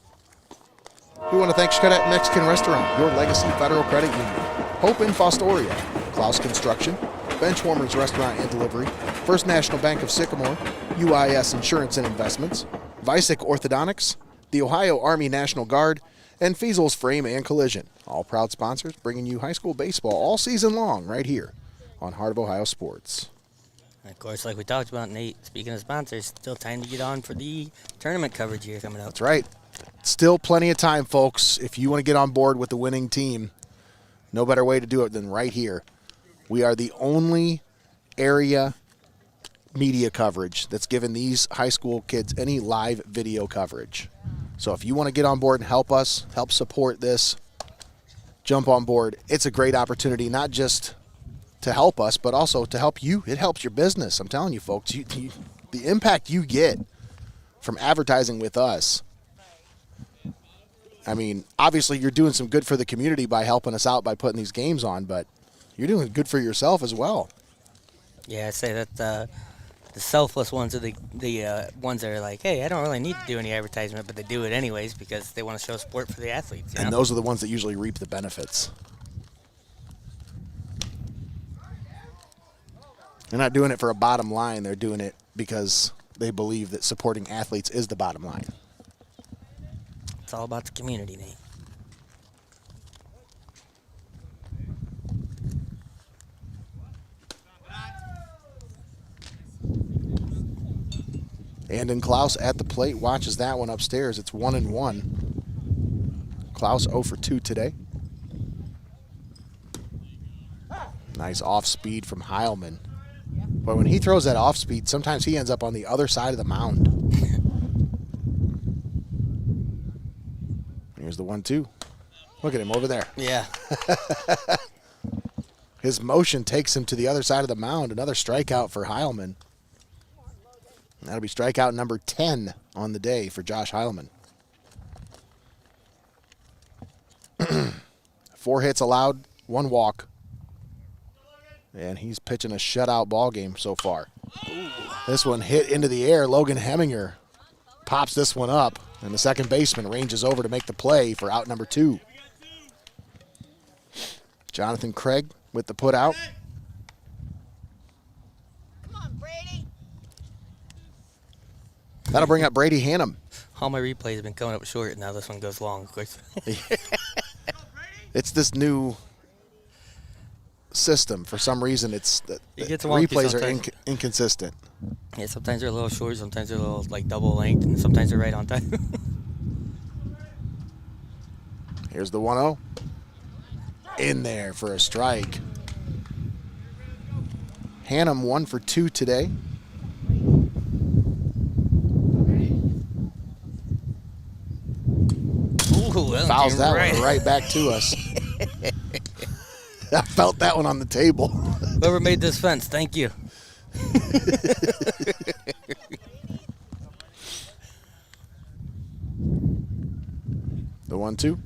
We want to thank Xcaret Mexican Restaurant, Your Legacy Federal Credit Union, Hope in Fostoria, Clouse Construction, Benchwarmers Restaurant and Delivery, First National Bank of Sycamore, UIS Insurance and Investments, Vicek Orthodontics, the Ohio Army National Guard, and Feasel's Frame and Collision. All proud sponsors bringing you high school baseball all season long right here on Heart of Ohio Sports. And of course, like we talked about, Nate, speaking of sponsors, still time to get on for the tournament coverage here coming up. That's right. Still plenty of time, folks. If you want to get on board with the winning team, no better way to do it than right here. We are the only area media coverage that's given these high school kids any live video coverage. So if you want to get on board and help us, help support this, jump on board. It's a great opportunity, not just to help us, but also to help you. It helps your business. I'm telling you, folks, the impact you get from advertising with us. I mean, obviously you're doing some good for the community by helping us out by putting these games on, but you're doing good for yourself as well. Yeah, I'd say that the selfless ones are the ones that are like, hey, I don't really need to do any advertisement, but they do it anyways because they want to show support for the athletes. You know? And those are the ones that usually reap the benefits. They're not doing it for a bottom line. They're doing it because they believe that supporting athletes is the bottom line. It's all about the community, Nate. And Clouse at the plate watches that one upstairs. It's 1-1. Clouse 0 for 2 today. Nice off speed from Heilman. But when he throws that off speed, sometimes he ends up on the other side of the mound. Here's the 1-2. Look at him over there. Yeah. His motion takes him to the other side of the mound. Another strikeout for Heilman. That'll be strikeout number 10 on the day for Josh Heilman. 4 hits allowed, 1 walk. And he's pitching a shutout ball game so far. Ooh. This one hit into the air. Logan Heminger pops this one up, and the second baseman ranges over to make the play for out number 2. Jonathan Craig with the put out. Come on, Brady. That'll bring up Brady Hannum. All my replays have been coming up short, and now this one goes long, of course. It's this new system. For some reason, it's the replays are inconsistent. Yeah, sometimes they're a little short, sometimes they're a little like double length, and sometimes they're right on time. Here's the 1-0. In there for a strike. Hannum 1 for 2 today. Ooh, fouls that one right back to us. I felt that one on the table. Whoever made this fence, thank you. 1-2.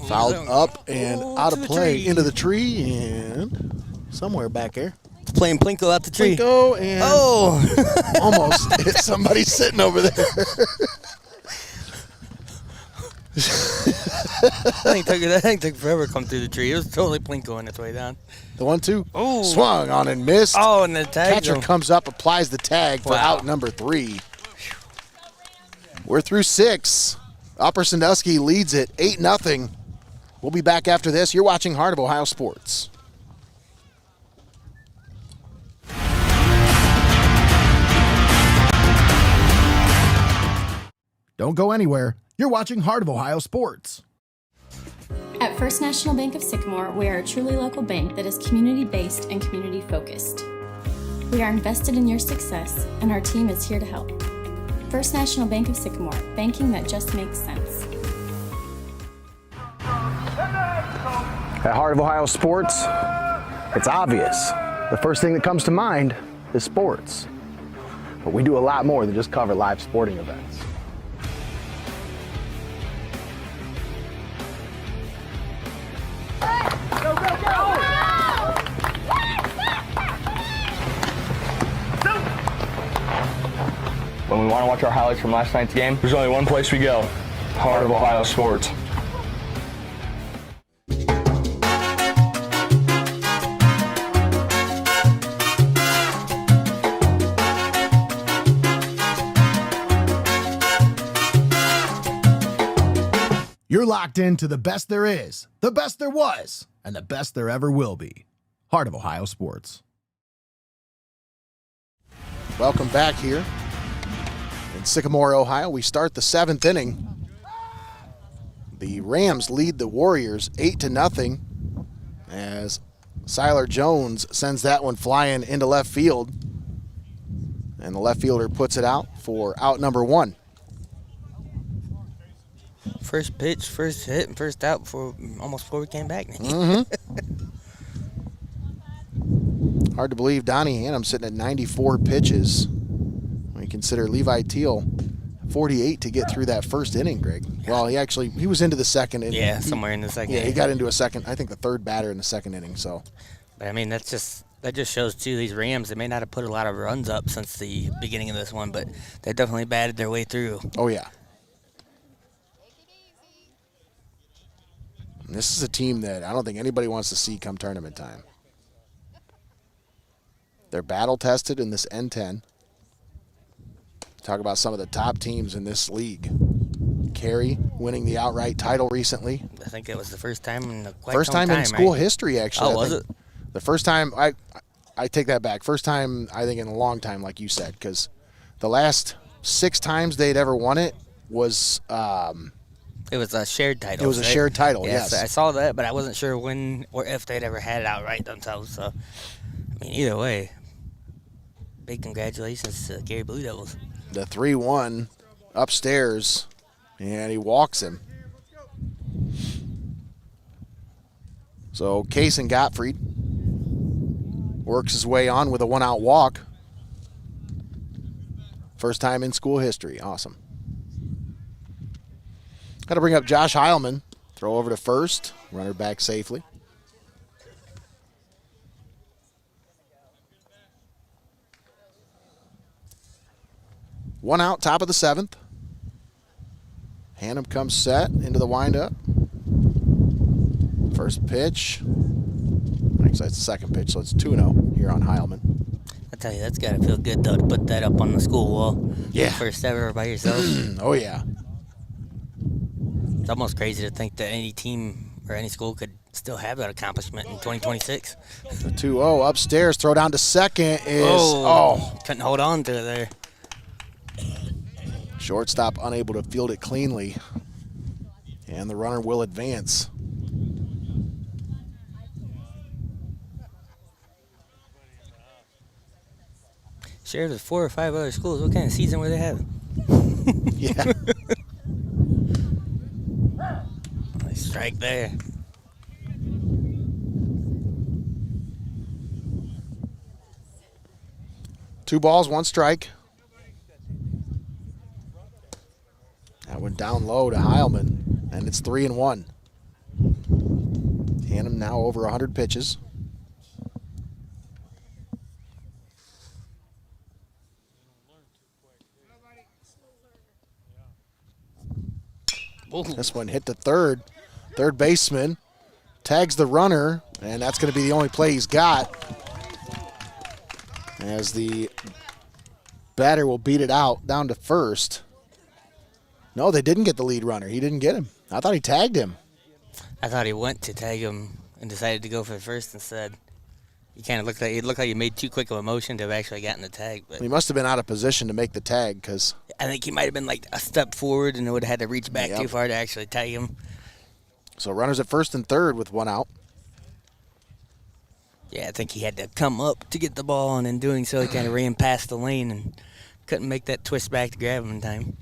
Fouled up and out of play into the tree and somewhere back there. It's playing Plinko out the tree. Plinko and almost hit somebody sitting over there. That thing took forever to come through the tree. It was totally Plinko on its way down. The 1-2 swung on and missed. Oh, and the tag. Catcher comes up, applies the tag for out number 3. We're through 6. Upper Sandusky leads it 8-0. We'll be back after this. You're watching Heart of Ohio Sports. Don't go anywhere. You're watching Heart of Ohio Sports. At First National Bank of Sycamore, we are a truly local bank that is community-based and community-focused. We are invested in your success, and our team is here to help. First National Bank of Sycamore, banking that just makes sense. At Heart of Ohio Sports, it's obvious. The first thing that comes to mind is sports. But we do a lot more than just cover live sporting events. Go, go, go! When we want to watch our highlights from last night's game, there's only one place we go: Heart of Ohio Sports. You're locked into the best there is, the best there was, and the best there ever will be. Heart of Ohio Sports. Welcome back here in Sycamore, Ohio. We start the 7th inning. The Rams lead the Warriors 8-0 as Siler Jones sends that one flying into left field. And the left fielder puts it out for out number 1. First pitch, first hit, and first out almost before we came back. Hard to believe Donnie Hannum sitting at 94 pitches. When you consider Levi Teal 48 to get through that first inning, Greg. Well, he was into the second inning. Yeah, somewhere in the second Yeah, inning. he got into a second, I think the third batter in the second inning. So, But I mean, that just shows too, these Rams, they may not have put a lot of runs up since the beginning of this one, but they definitely batted their way through. Oh yeah. And this is a team that I don't think anybody wants to see come tournament time. They're battle tested in this N10. Talk about some of the top teams in this league. Carey winning the outright title recently. I think it was the first time in quite First some time in school right? history, actually. Oh, was it? The first time, I take that back. First time, I think, in a long time, like you said, because the last 6 times they'd ever won it was it was a shared title. It was a shared title, yes. I saw that, but I wasn't sure when or if they'd ever had it outright themselves. So, I mean, either way, big congratulations to Gary Blue Devils. The 3-1 upstairs, and he walks him. So Kason Gottfried works his way on with a 1-out walk. First time in school history. Awesome. Got to bring up Josh Heilman. Throw over to first. Runner back safely. One out, top of the 7th. Hannum comes set into the windup. First pitch. Actually, it's the second pitch, so it's 2-0 here on Heilman. I tell you, that's got to feel good, though, to put that up on the school wall. Yeah. First ever by yourself. Oh, yeah. It's almost crazy to think that any team or any school could still have that accomplishment in 2026. The 2-0 upstairs. Throw down to second is... Couldn't hold on to it there. Shortstop unable to field it cleanly. And the runner will advance. Shared with 4 or 5 other schools. What kind of season were they having? Yeah. Nice strike there. Two balls, one strike. That went down low to Heilman. And it's 3-1. Hannum now over 100 pitches. This one hit the third. Third baseman tags the runner, and that's going to be the only play he's got. As the batter will beat it out down to first. No, they didn't get the lead runner. He didn't get him. I thought he tagged him. I thought he went to tag him and decided to go for first instead. He kind of looked like he made too quick of a motion to have actually gotten the tag. But He must have been out of position to make the tag because I think he might have been like a step forward and would have had to reach back Yep. too far to actually tag him. so runners at first and third with one out. Yeah, I think he had to come up to get the ball, and in doing so, he kind of ran past the lane and couldn't make that twist back to grab him in time.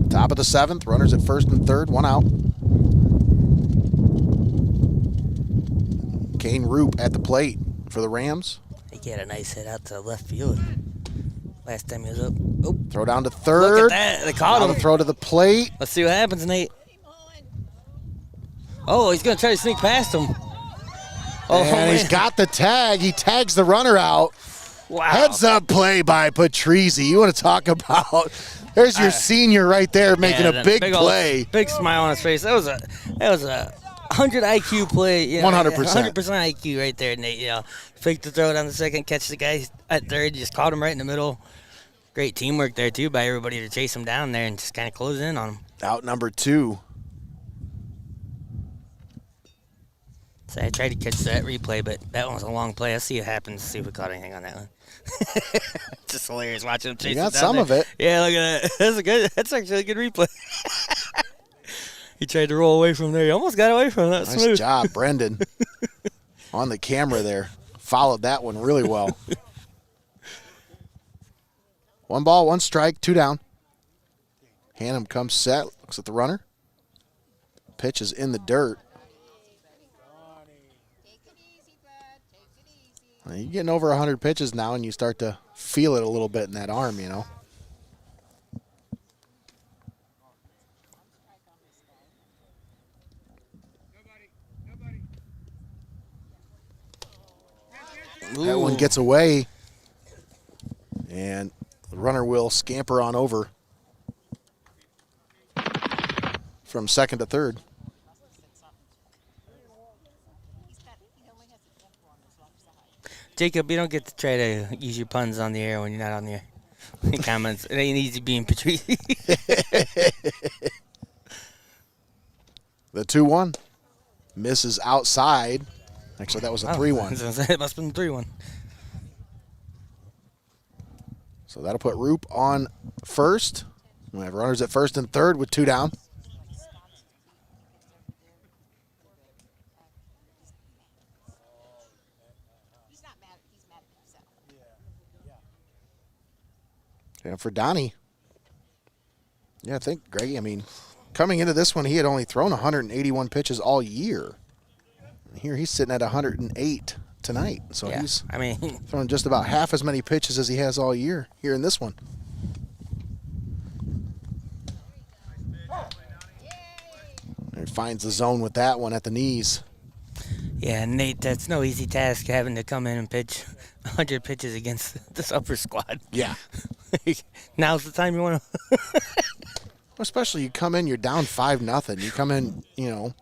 Top of the seventh, runners at first and third, one out. Kane Roop at the plate for the Rams. I think he had a nice hit out to left field last time he was up. Oh, Throw down to third. look at that. They caught Now him. the throw to the plate. Let's see what happens, Nate. Oh, he's going to try to sneak past him. Oh, And he's man. got the tag. He tags the runner out. Wow. Heads up play by Patrizi. You want to talk about, there's your senior right there making Yeah, a big old- play. big smile on his face. That was a 100 IQ play. You know, 100%. 100% IQ right there, Nate. You know, fake the throw down the second, catch the guy at third, just caught him right in the middle. Great teamwork there too by everybody to chase him down there and just kind of close in on him. Out number two. So I tried to catch that replay, but that one was a long play. I'll see what happens. See if we caught anything on that one. Just hilarious watching him chase You got it down some there. of it. Yeah, look at that. That's actually a good replay. He tried to roll away from there. He almost got away from that. Nice Smooth. job, Brendan. On the camera there. Followed that one really well. One ball, one strike, two down. Hannum comes set, looks at the runner. Pitch is in the dirt. You're getting over 100 pitches now, and you start to feel it a little bit in that arm, you know. That one gets away, and the runner will scamper on over from second to third. Jacob, you don't get to try to use your puns on the air when you're not on the air. Comments. It ain't easy being Patrice. The 2-1 misses outside. Actually, that was a 3-1. It must have been 3-1. So that'll put Roop on first. We have runners at first and third with two down. And for Donnie, yeah, I think, Greggy, I mean, coming into this one, he had only thrown 181 pitches all year. And here he's sitting at 108 tonight. So Yeah, he's I mean, throwing just about half as many pitches as he has all year here in this one. And he finds the zone with that one at the knees. yeah, Nate, that's no easy task having to come in and pitch 100 pitches against this upper squad. Yeah. Now's the time you want to. Especially you come in, you're down 5-0. You come in, you know,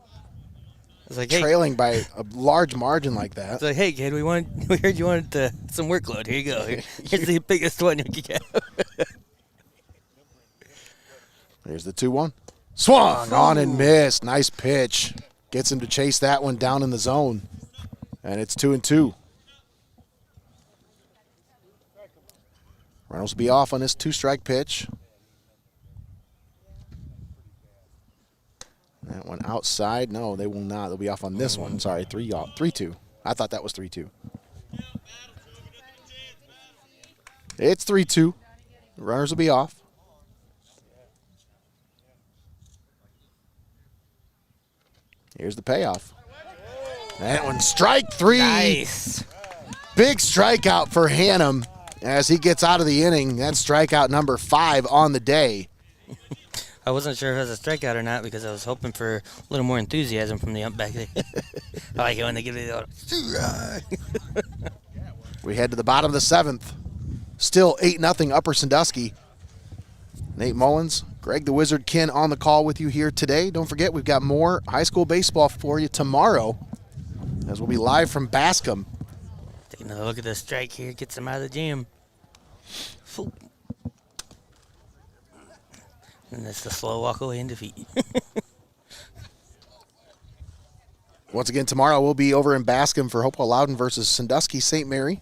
It's like, hey, trailing by a large margin like that. it's like, hey, kid, we heard you wanted some workload. Here you go. Here's the biggest one you can get. Here's the 2-1. Swung on and missed. Nice pitch. Gets him to chase that one down in the zone. And it's 2-2. Reynolds will be off on this 2-strike pitch. That one outside. No, they will not. They'll be off on this one. Sorry, 3-2. I thought that was 3-2. It's 3-2. The runners will be off. Here's the payoff. That one, strike three. Nice. Big strikeout for Hannum. As he gets out of the inning, that's strikeout number 5 on the day. I wasn't sure if it was a strikeout or not because I was hoping for a little more enthusiasm from the ump back there. I like it when they give it the We head to the bottom of the 7th. Still 8-0 Upper Sandusky. Nate Mullins, Greg the Wizard Kinn on the call with you here today. Don't forget, we've got more high school baseball for you tomorrow as we'll be live from Bascom. Take another look at this strike here. Gets him out of the jam. And that's the slow walk away in defeat. Once again, tomorrow we'll be over in Bascom for Hopewell Loudon versus Sandusky St. Mary.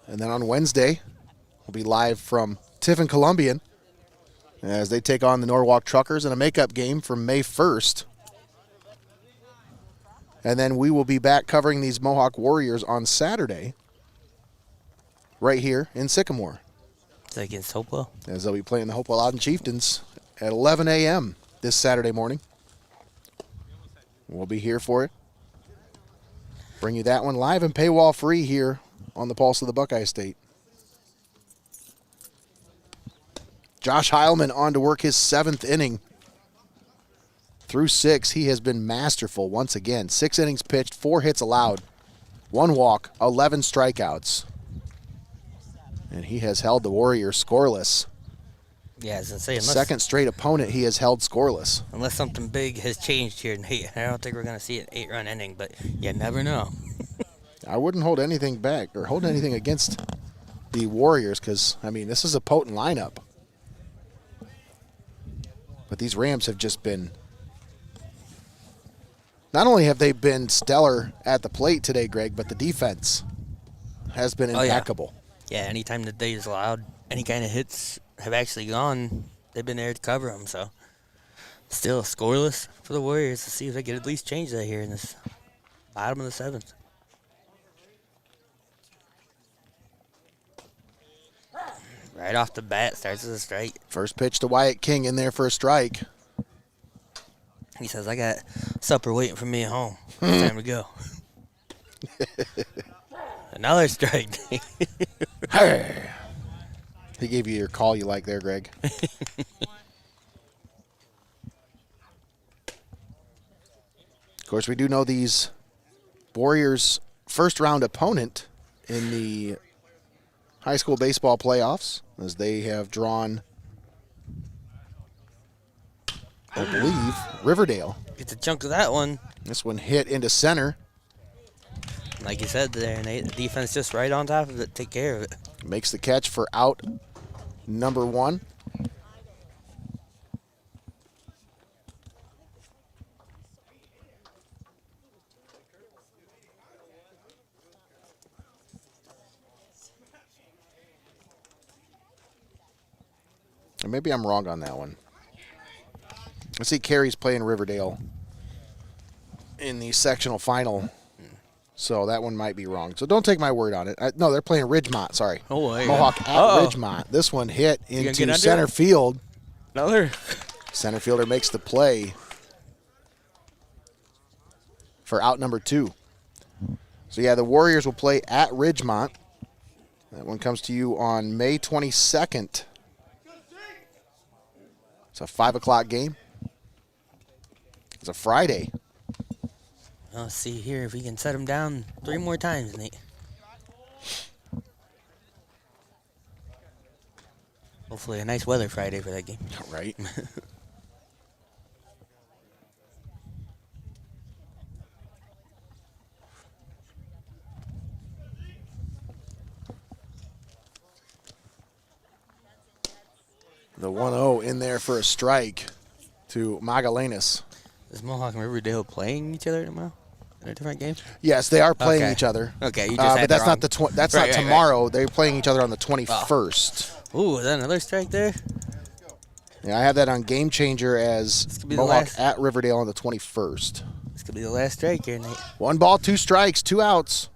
And then on Wednesday, we'll be live from Tiffin Columbian as they take on the Norwalk Truckers in a makeup game from May 1st. And then we will be back covering these Mohawk Warriors on Saturday right here in Sycamore. Is that against Hopewell? As they'll be playing the Hopewell Loudon Chieftains at 11 a.m. this Saturday morning. We'll be here for it. Bring you that one live and paywall free here on the Pulse of the Buckeye State. Josh Heilman on to work his 7th inning. Through 6, he has been masterful once again. 6 innings pitched, 4 hits allowed, 1 walk, 11 strikeouts. And he has held the Warriors scoreless. Yeah, I was going to say, Second straight opponent he has held scoreless. Unless something big has changed here, Nate. I don't think we're going to see an 8-run inning, but you never know. I wouldn't hold anything back or hold anything against the Warriors because, I mean, this is a potent lineup. But these Rams have just been, not only have they been stellar at the plate today, Greg, but the defense has been impeccable. Yeah, anytime that they've allowed any kind of hits have actually gone, they've been there to cover them. So still scoreless for the Warriors. To see if they could at least change that here in this bottom of the 7th. Right off the bat, starts as a strike. First pitch to Wyatt King in there for a strike. He says, I got supper waiting for me at home. It's time to go. Another strike. Hey. He gave you your call you like there, Greg. Of course, we do know these Warriors' first-round opponent in the high school baseball playoffs, as they have drawn, I believe, Riverdale. Gets a chunk of that one. This one hit into center. Like you said there, Nate, the defense just right on top of it, take care of it. Makes the catch for out number 1. And maybe I'm wrong on that one. I see Carey's playing Riverdale in the sectional final. So that one might be wrong. So don't take my word on it. No, they're playing Ridgemont. Sorry. Oh, yeah. Mohawk at Ridgemont. This one hit into center field. Another. Center fielder makes the play for out number 2. So, yeah, the Warriors will play at Ridgemont. That one comes to you on May 22nd. It's a 5 o'clock game. It's a Friday. Let's see here if we can set them down 3 more times, Nate. Hopefully a nice weather Friday for that game. Right. The 1-0 in there for a strike to Magallanes. Is Mohawk and Riverdale playing each other tomorrow in a different game? Yes, they are playing each other. Okay, you just but that's not that's not tomorrow. Right. They're playing each other on the 21st. Ooh, is that another strike there? Yeah, I have that on Game Changer as Mohawk at Riverdale on the 21st. This could be the last strike here, Nate. 1 ball, 2 strikes, 2 outs.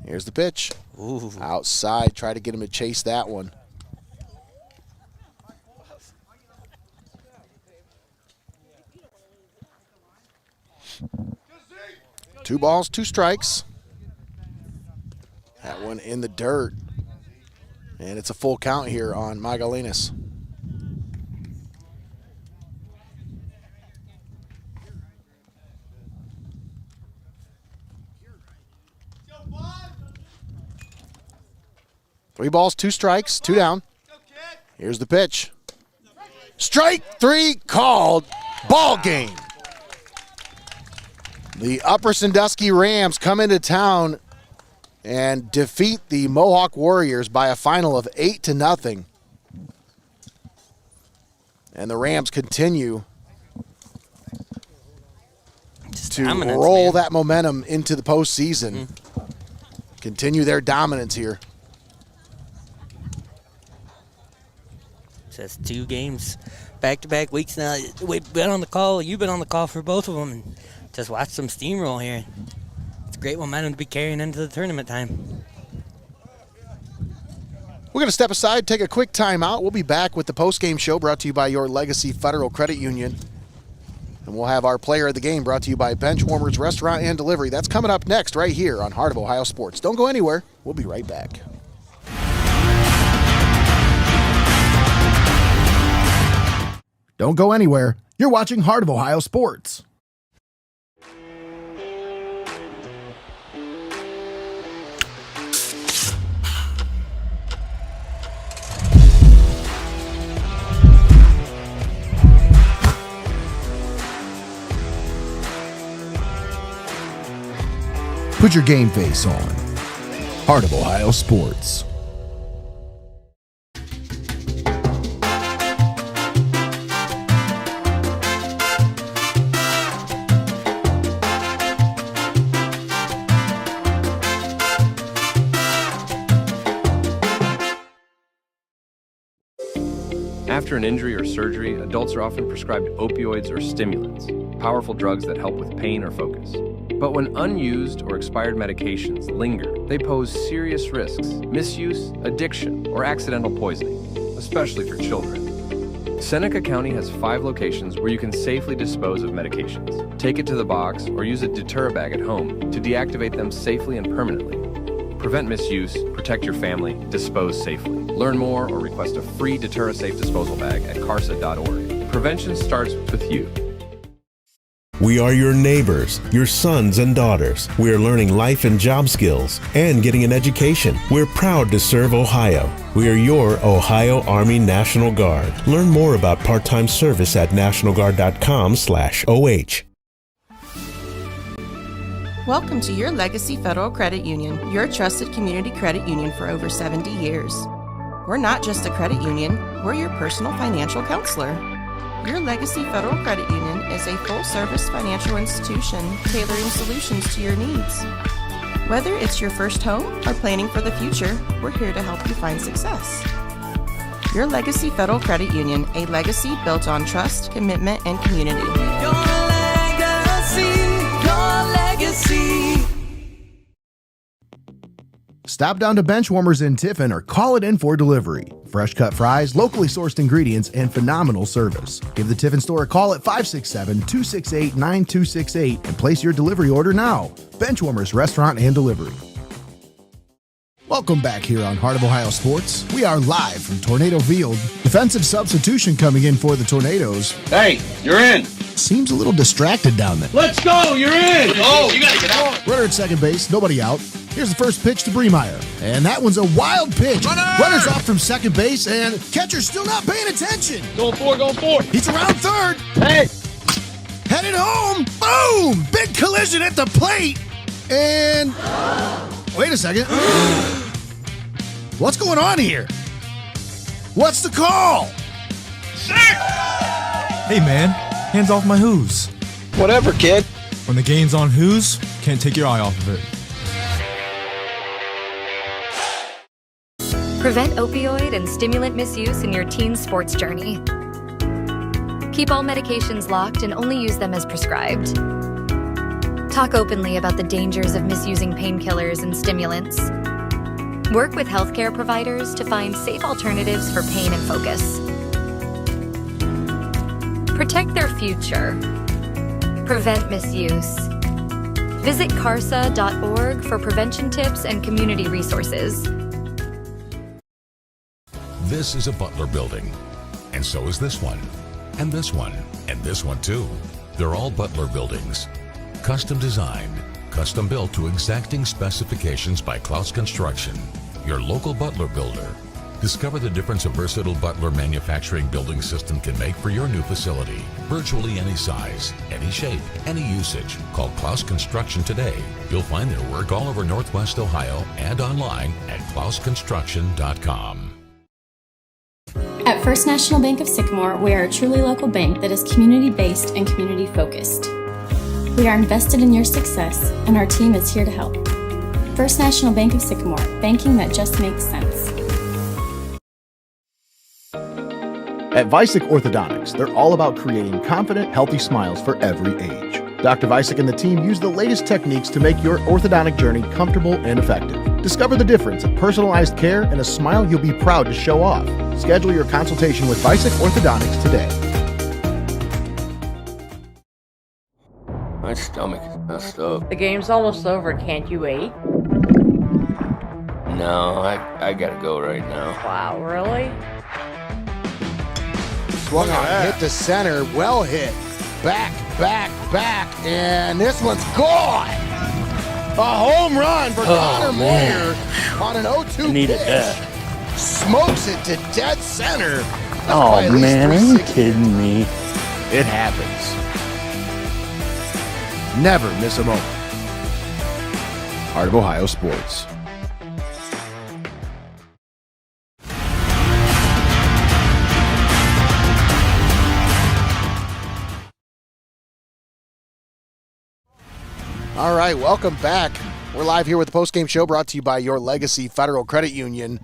Here's the pitch. Ooh. Outside, try to get him to chase that one. Two balls, 2 strikes. That one in the dirt. And it's a full count here on Magalenas. Three balls, two strikes, two down. Here's the pitch. Strike three called. Ball game. The Upper Sandusky Rams come into town and defeat the Mohawk Warriors by a final of 8-0. And the Rams continue to roll that momentum into the postseason. Continue their dominance here. That's 2 games, back-to-back weeks now. We've been on the call. You've been on the call for both of them, and just watch some steamroll here. It's great momentum to be carrying into the tournament time. We're going to step aside, take a quick timeout. We'll be back with the post-game show brought to you by your Legacy Federal Credit Union. And we'll have our player of the game brought to you by Benchwarmers Restaurant and Delivery. That's coming up next right here on Heart of Ohio Sports. Don't go anywhere. We'll be right back. Don't go anywhere. You're watching Heart of Ohio Sports. Put your game face on. Heart of Ohio Sports. After an injury or surgery, adults are often prescribed opioids or stimulants, powerful drugs that help with pain or focus. But when unused or expired medications linger, they pose serious risks: misuse, addiction, or accidental poisoning, especially for children. Seneca County has 5 locations where you can safely dispose of medications. Take it to the box or use a deter bag at home to deactivate them safely and permanently. Prevent misuse, protect your family, dispose safely. Learn more or request a free Deterra-Safe disposal bag at carsa.org. Prevention starts with you. We are your neighbors, your sons and daughters. We are learning life and job skills and getting an education. We're proud to serve Ohio. We are your Ohio Army National Guard. Learn more about part-time service at nationalguard.com/OH. Welcome to your Legacy Federal Credit Union, your trusted community credit union for over 70 years. We're not just a credit union, we're your personal financial counselor. Your Legacy Federal Credit Union is a full-service financial institution tailoring solutions to your needs. Whether it's your first home or planning for the future, we're here to help you find success. Your Legacy Federal Credit Union, a legacy built on trust, commitment, and community. Your legacy. Stop down to Benchwarmers in Tiffin or call it in for delivery. Fresh cut fries, locally sourced ingredients, and phenomenal service. Give the Tiffin store a call at 567-268-9268 and place your delivery order now. Benchwarmers Restaurant and Delivery. Welcome back here on Heart of Ohio Sports. We are live from Tornado Field. Defensive substitution coming in for the Tornadoes. Hey, you're in. Seems a little distracted down there. Let's go, you're in. Oh, you gotta get out. Runner at second base, nobody out. Here's the first pitch to Bremeyer. And that one's a wild pitch. Runner's off from second base, and catcher's still not paying attention. Going for it. He's around third. Hey. Headed home. Boom! Big collision at the plate. And wait a second. What's going on here? What's the call? Hey, man, hands off my who's. Whatever, kid. When the game's on who's, can't take your eye off of it. Prevent opioid and stimulant misuse in your teen sports journey. Keep all medications locked and only use them as prescribed. Talk openly about the dangers of misusing painkillers and stimulants. Work with healthcare providers to find safe alternatives for pain and focus. Protect their future. Prevent misuse. Visit carsa.org for prevention tips and community resources. This is a Butler building, and so is this one, and this one, and this one too. They're all Butler buildings. Custom designed, custom built to exacting specifications by Clouse Construction, your local Butler builder. Discover the difference a versatile Butler manufacturing building system can make for your new facility. Virtually any size, any shape, any usage. Call Clouse Construction today. You'll find their work all over Northwest Ohio and online at clouseconstruction.com. At First National Bank of Sycamore, we are a truly local bank that is community-based and community-focused. We are invested in your success, and our team is here to help. First National Bank of Sycamore, banking that just makes sense. At Vicek Orthodontics, they're all about creating confident, healthy smiles for every age. Dr. Vicek and the team use the latest techniques to make your orthodontic journey comfortable and effective. Discover the difference of personalized care and a smile you'll be proud to show off. Schedule your consultation with Vicek Orthodontics today. My stomach is messed up. The game's almost over. Can't you wait? No, I gotta go right now. Wow, really? Swung on, hit to center, well hit. Back, and this one's gone. A home run for Connor Moyer on an 0-2 Needed pitch. that. Smokes it to dead center. That's Oh by at least man, are you 360. kidding me? It happens. Never miss a moment. Heart of Ohio Sports. All right, welcome back. We're live here with the postgame show brought to you by your Legacy Federal Credit Union.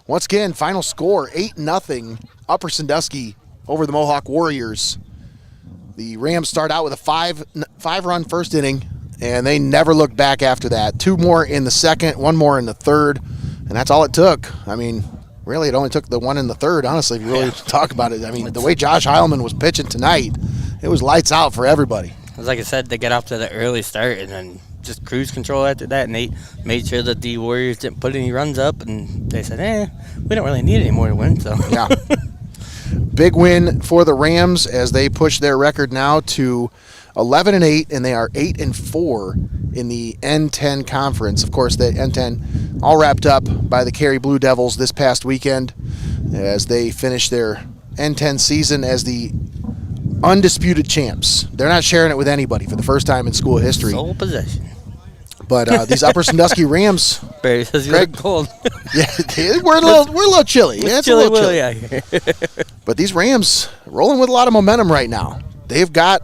Once again, final score, 8-0, Upper Sandusky over the Mohawk Warriors. The Rams start out with a five-run first inning, and they never looked back after that. 2 more in the second, 1 more in the third, and that's all it took. I mean, really, it only took the 1 in the third, honestly, if you really talk about it. I mean, the way Josh Heilman was pitching tonight, it was lights out for everybody. Like I said, they got off to the early start and then just cruise control after that, and they made sure that the Warriors didn't put any runs up, and they said, we don't really need any more to win. So yeah. Big win for the Rams as they push their record now to 11-8, and they are 8-4 in the N10 conference. Of course, the N10 all wrapped up by the Cary Blue Devils this past weekend as they finish their N10 season as the undisputed champs. They're not sharing it with anybody for the first time in school history. sole possession. But these Upper Sandusky Rams, Barry says you Greg, look cold. yeah, we're a little chilly. Yeah, it's a little chilly out here. But these Rams rolling with a lot of momentum right now. They got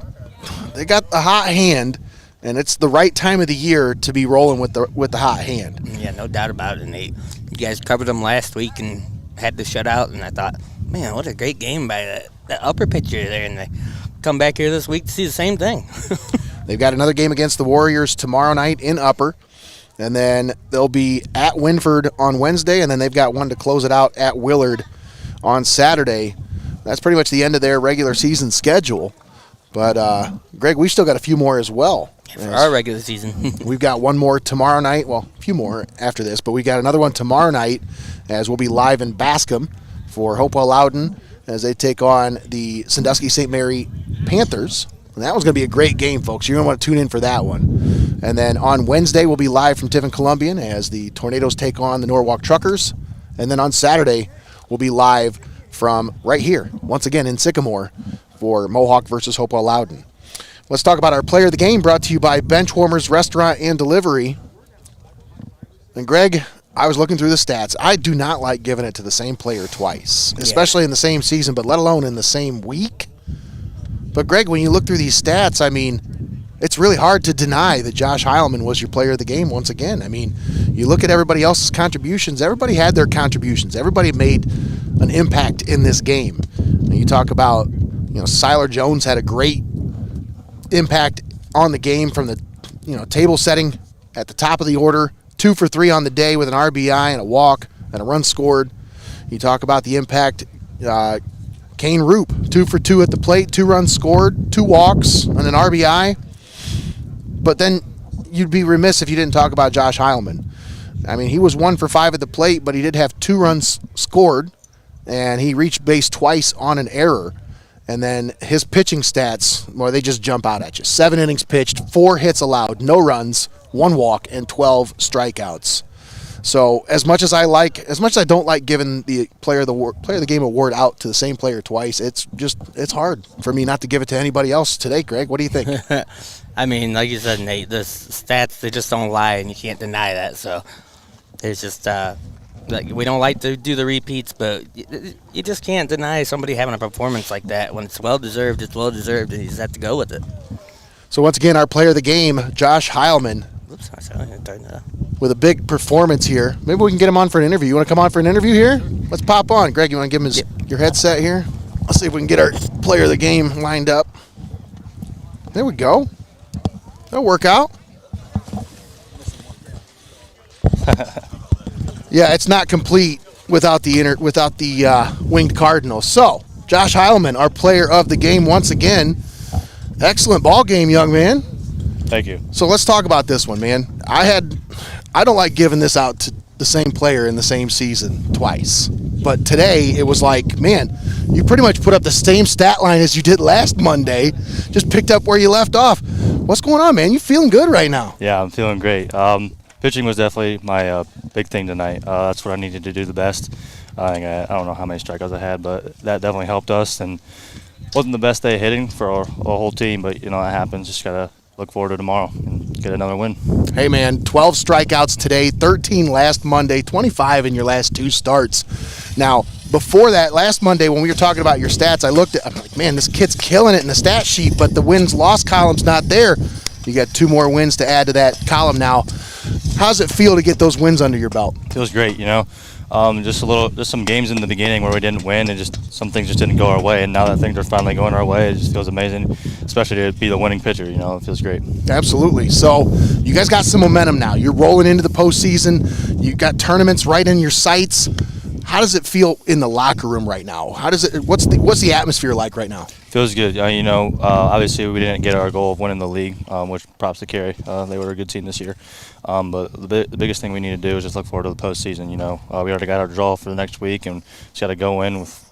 a hot hand, and it's the right time of the year to be rolling with the hot hand. Yeah, no doubt about it. And you guys covered them last week and had the shutout, and I thought, man, what a great game by that upper pitcher there, and they come back here this week to see the same thing. They've got another game against the Warriors tomorrow night in Upper, and then they'll be at Winford on Wednesday, and then they've got one to close it out at Willard on Saturday. That's pretty much the end of their regular season schedule. But, Greg, we've still got a few more as well. For our regular season. We've got one more tomorrow night. Well, a few more after this, but we got another one tomorrow night as we'll be live in Bascom for Hopewell Loudon as they take on the Sandusky St. Mary Panthers. And that one's going to be a great game, folks. You're going to want to tune in for that one. And then on Wednesday, we'll be live from Tiffin Columbian as the Tornadoes take on the Norwalk Truckers. And then on Saturday, we'll be live from right here, once again in Sycamore, for Mohawk versus Hopewell Loudon. Let's talk about our player of the game, brought to you by Benchwarmers Restaurant and Delivery. And Greg, I was looking through the stats. I do not like giving it to the same player twice, especially in the same season, but let alone in the same week. But, Greg, when you look through these stats, I mean, it's really hard to deny that Josh Heilman was your player of the game once again. I mean, you look at everybody else's contributions. Everybody had their contributions. Everybody made an impact in this game. And you talk about, Siler Jones had a great impact on the game from the, table setting at the top of the order. 2 for 3 on the day with an RBI and a walk and a run scored. You talk about the impact. Kane Roop, 2 for 2 at the plate, 2 runs scored, 2 walks, and an RBI. But then you'd be remiss if you didn't talk about Josh Heilman. I mean, he was 1 for 5 at the plate, but he did have 2 runs scored, and he reached base twice on an error. And then his pitching stats, well, they just jump out at you. 7 innings pitched, 4 hits allowed, no runs, 1 walk, and 12 strikeouts. So as much as I don't like giving the player of the game award out to the same player twice, it's hard for me not to give it to anybody else today. Greg, what do you think? I mean, like you said, Nate, the stats, they just don't lie, and you can't deny that. So there's just we don't like to do the repeats, but you just can't deny somebody having a performance like that. When it's well-deserved, it's well-deserved, and you just have to go with it. So once again, our player of the game, Josh Heilman, with a big performance here. Maybe we can get him on for an interview. You want to come on for an interview here? Let's pop on. Greg, you want to give him your headset here? Let's see if we can get our player of the game lined up. There we go. That'll work out. Yeah, it's not complete without the winged cardinal. So, Josh Heilman, our player of the game once again. Excellent ball game, young man. Thank you. So let's talk about this one, man. I don't like giving this out to the same player in the same season twice. But today it was like, man, you pretty much put up the same stat line as you did last Monday, just picked up where you left off. What's going on, man? You feeling good right now? Yeah, I'm feeling great. Pitching was definitely my big thing tonight. That's what I needed to do the best. I don't know how many strikeouts I had, but that definitely helped us. And wasn't the best day hitting for our whole team, but, it happens. Just got to look forward to tomorrow and get another win. Hey, man, 12 strikeouts today, 13 last Monday, 25 in your last 2 starts. Now, before that, last Monday when we were talking about your stats, I'm like, man, this kid's killing it in the stat sheet, but the wins-loss column's not there. You got 2 more wins to add to that column now. How does it feel to get those wins under your belt? Feels great, just some games in the beginning where we didn't win and just some things just didn't go our way, and now that things are finally going our way, it just feels amazing, especially to be the winning pitcher. It feels great. Absolutely. So you guys got some momentum now. You're rolling into the postseason. You got tournaments right in your sights. How does it feel in the locker room right now? What's the atmosphere like right now? Feels good. Obviously we didn't get our goal of winning the league, which props to Carey. They were a good team this year. But the biggest thing we need to do is just look forward to the postseason. We already got our draw for the next week, and just got to go in with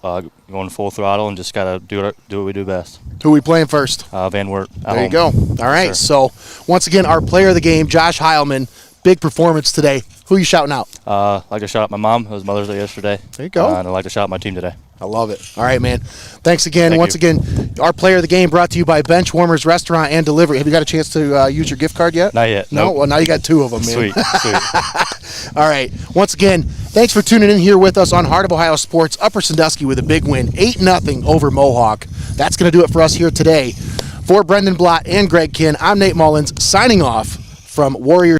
going full throttle and just got to do what we do best. Who are we playing first? Van Wert. There you go. All right. So once again, our player of the game, Josh Heilman, big performance today. Who are you shouting out? I'd like to shout out my mom. It was Mother's Day yesterday. There you go. And I'd like to shout out my team today. I love it. All right, man. Thanks again. Thank Once again, our player of the game brought to you by Benchwarmers Restaurant and Delivery. Have you got a chance to use your gift card yet? Not yet. No? Nope. Well, now you got 2 of them, man. Sweet. All right. Once again, thanks for tuning in here with us on Heart of Ohio Sports. Upper Sandusky with a big win, 8-0 over Mohawk. That's going to do it for us here today. For Brendan Blott and Greg Kinn, I'm Nate Mullins, signing off from Warriors.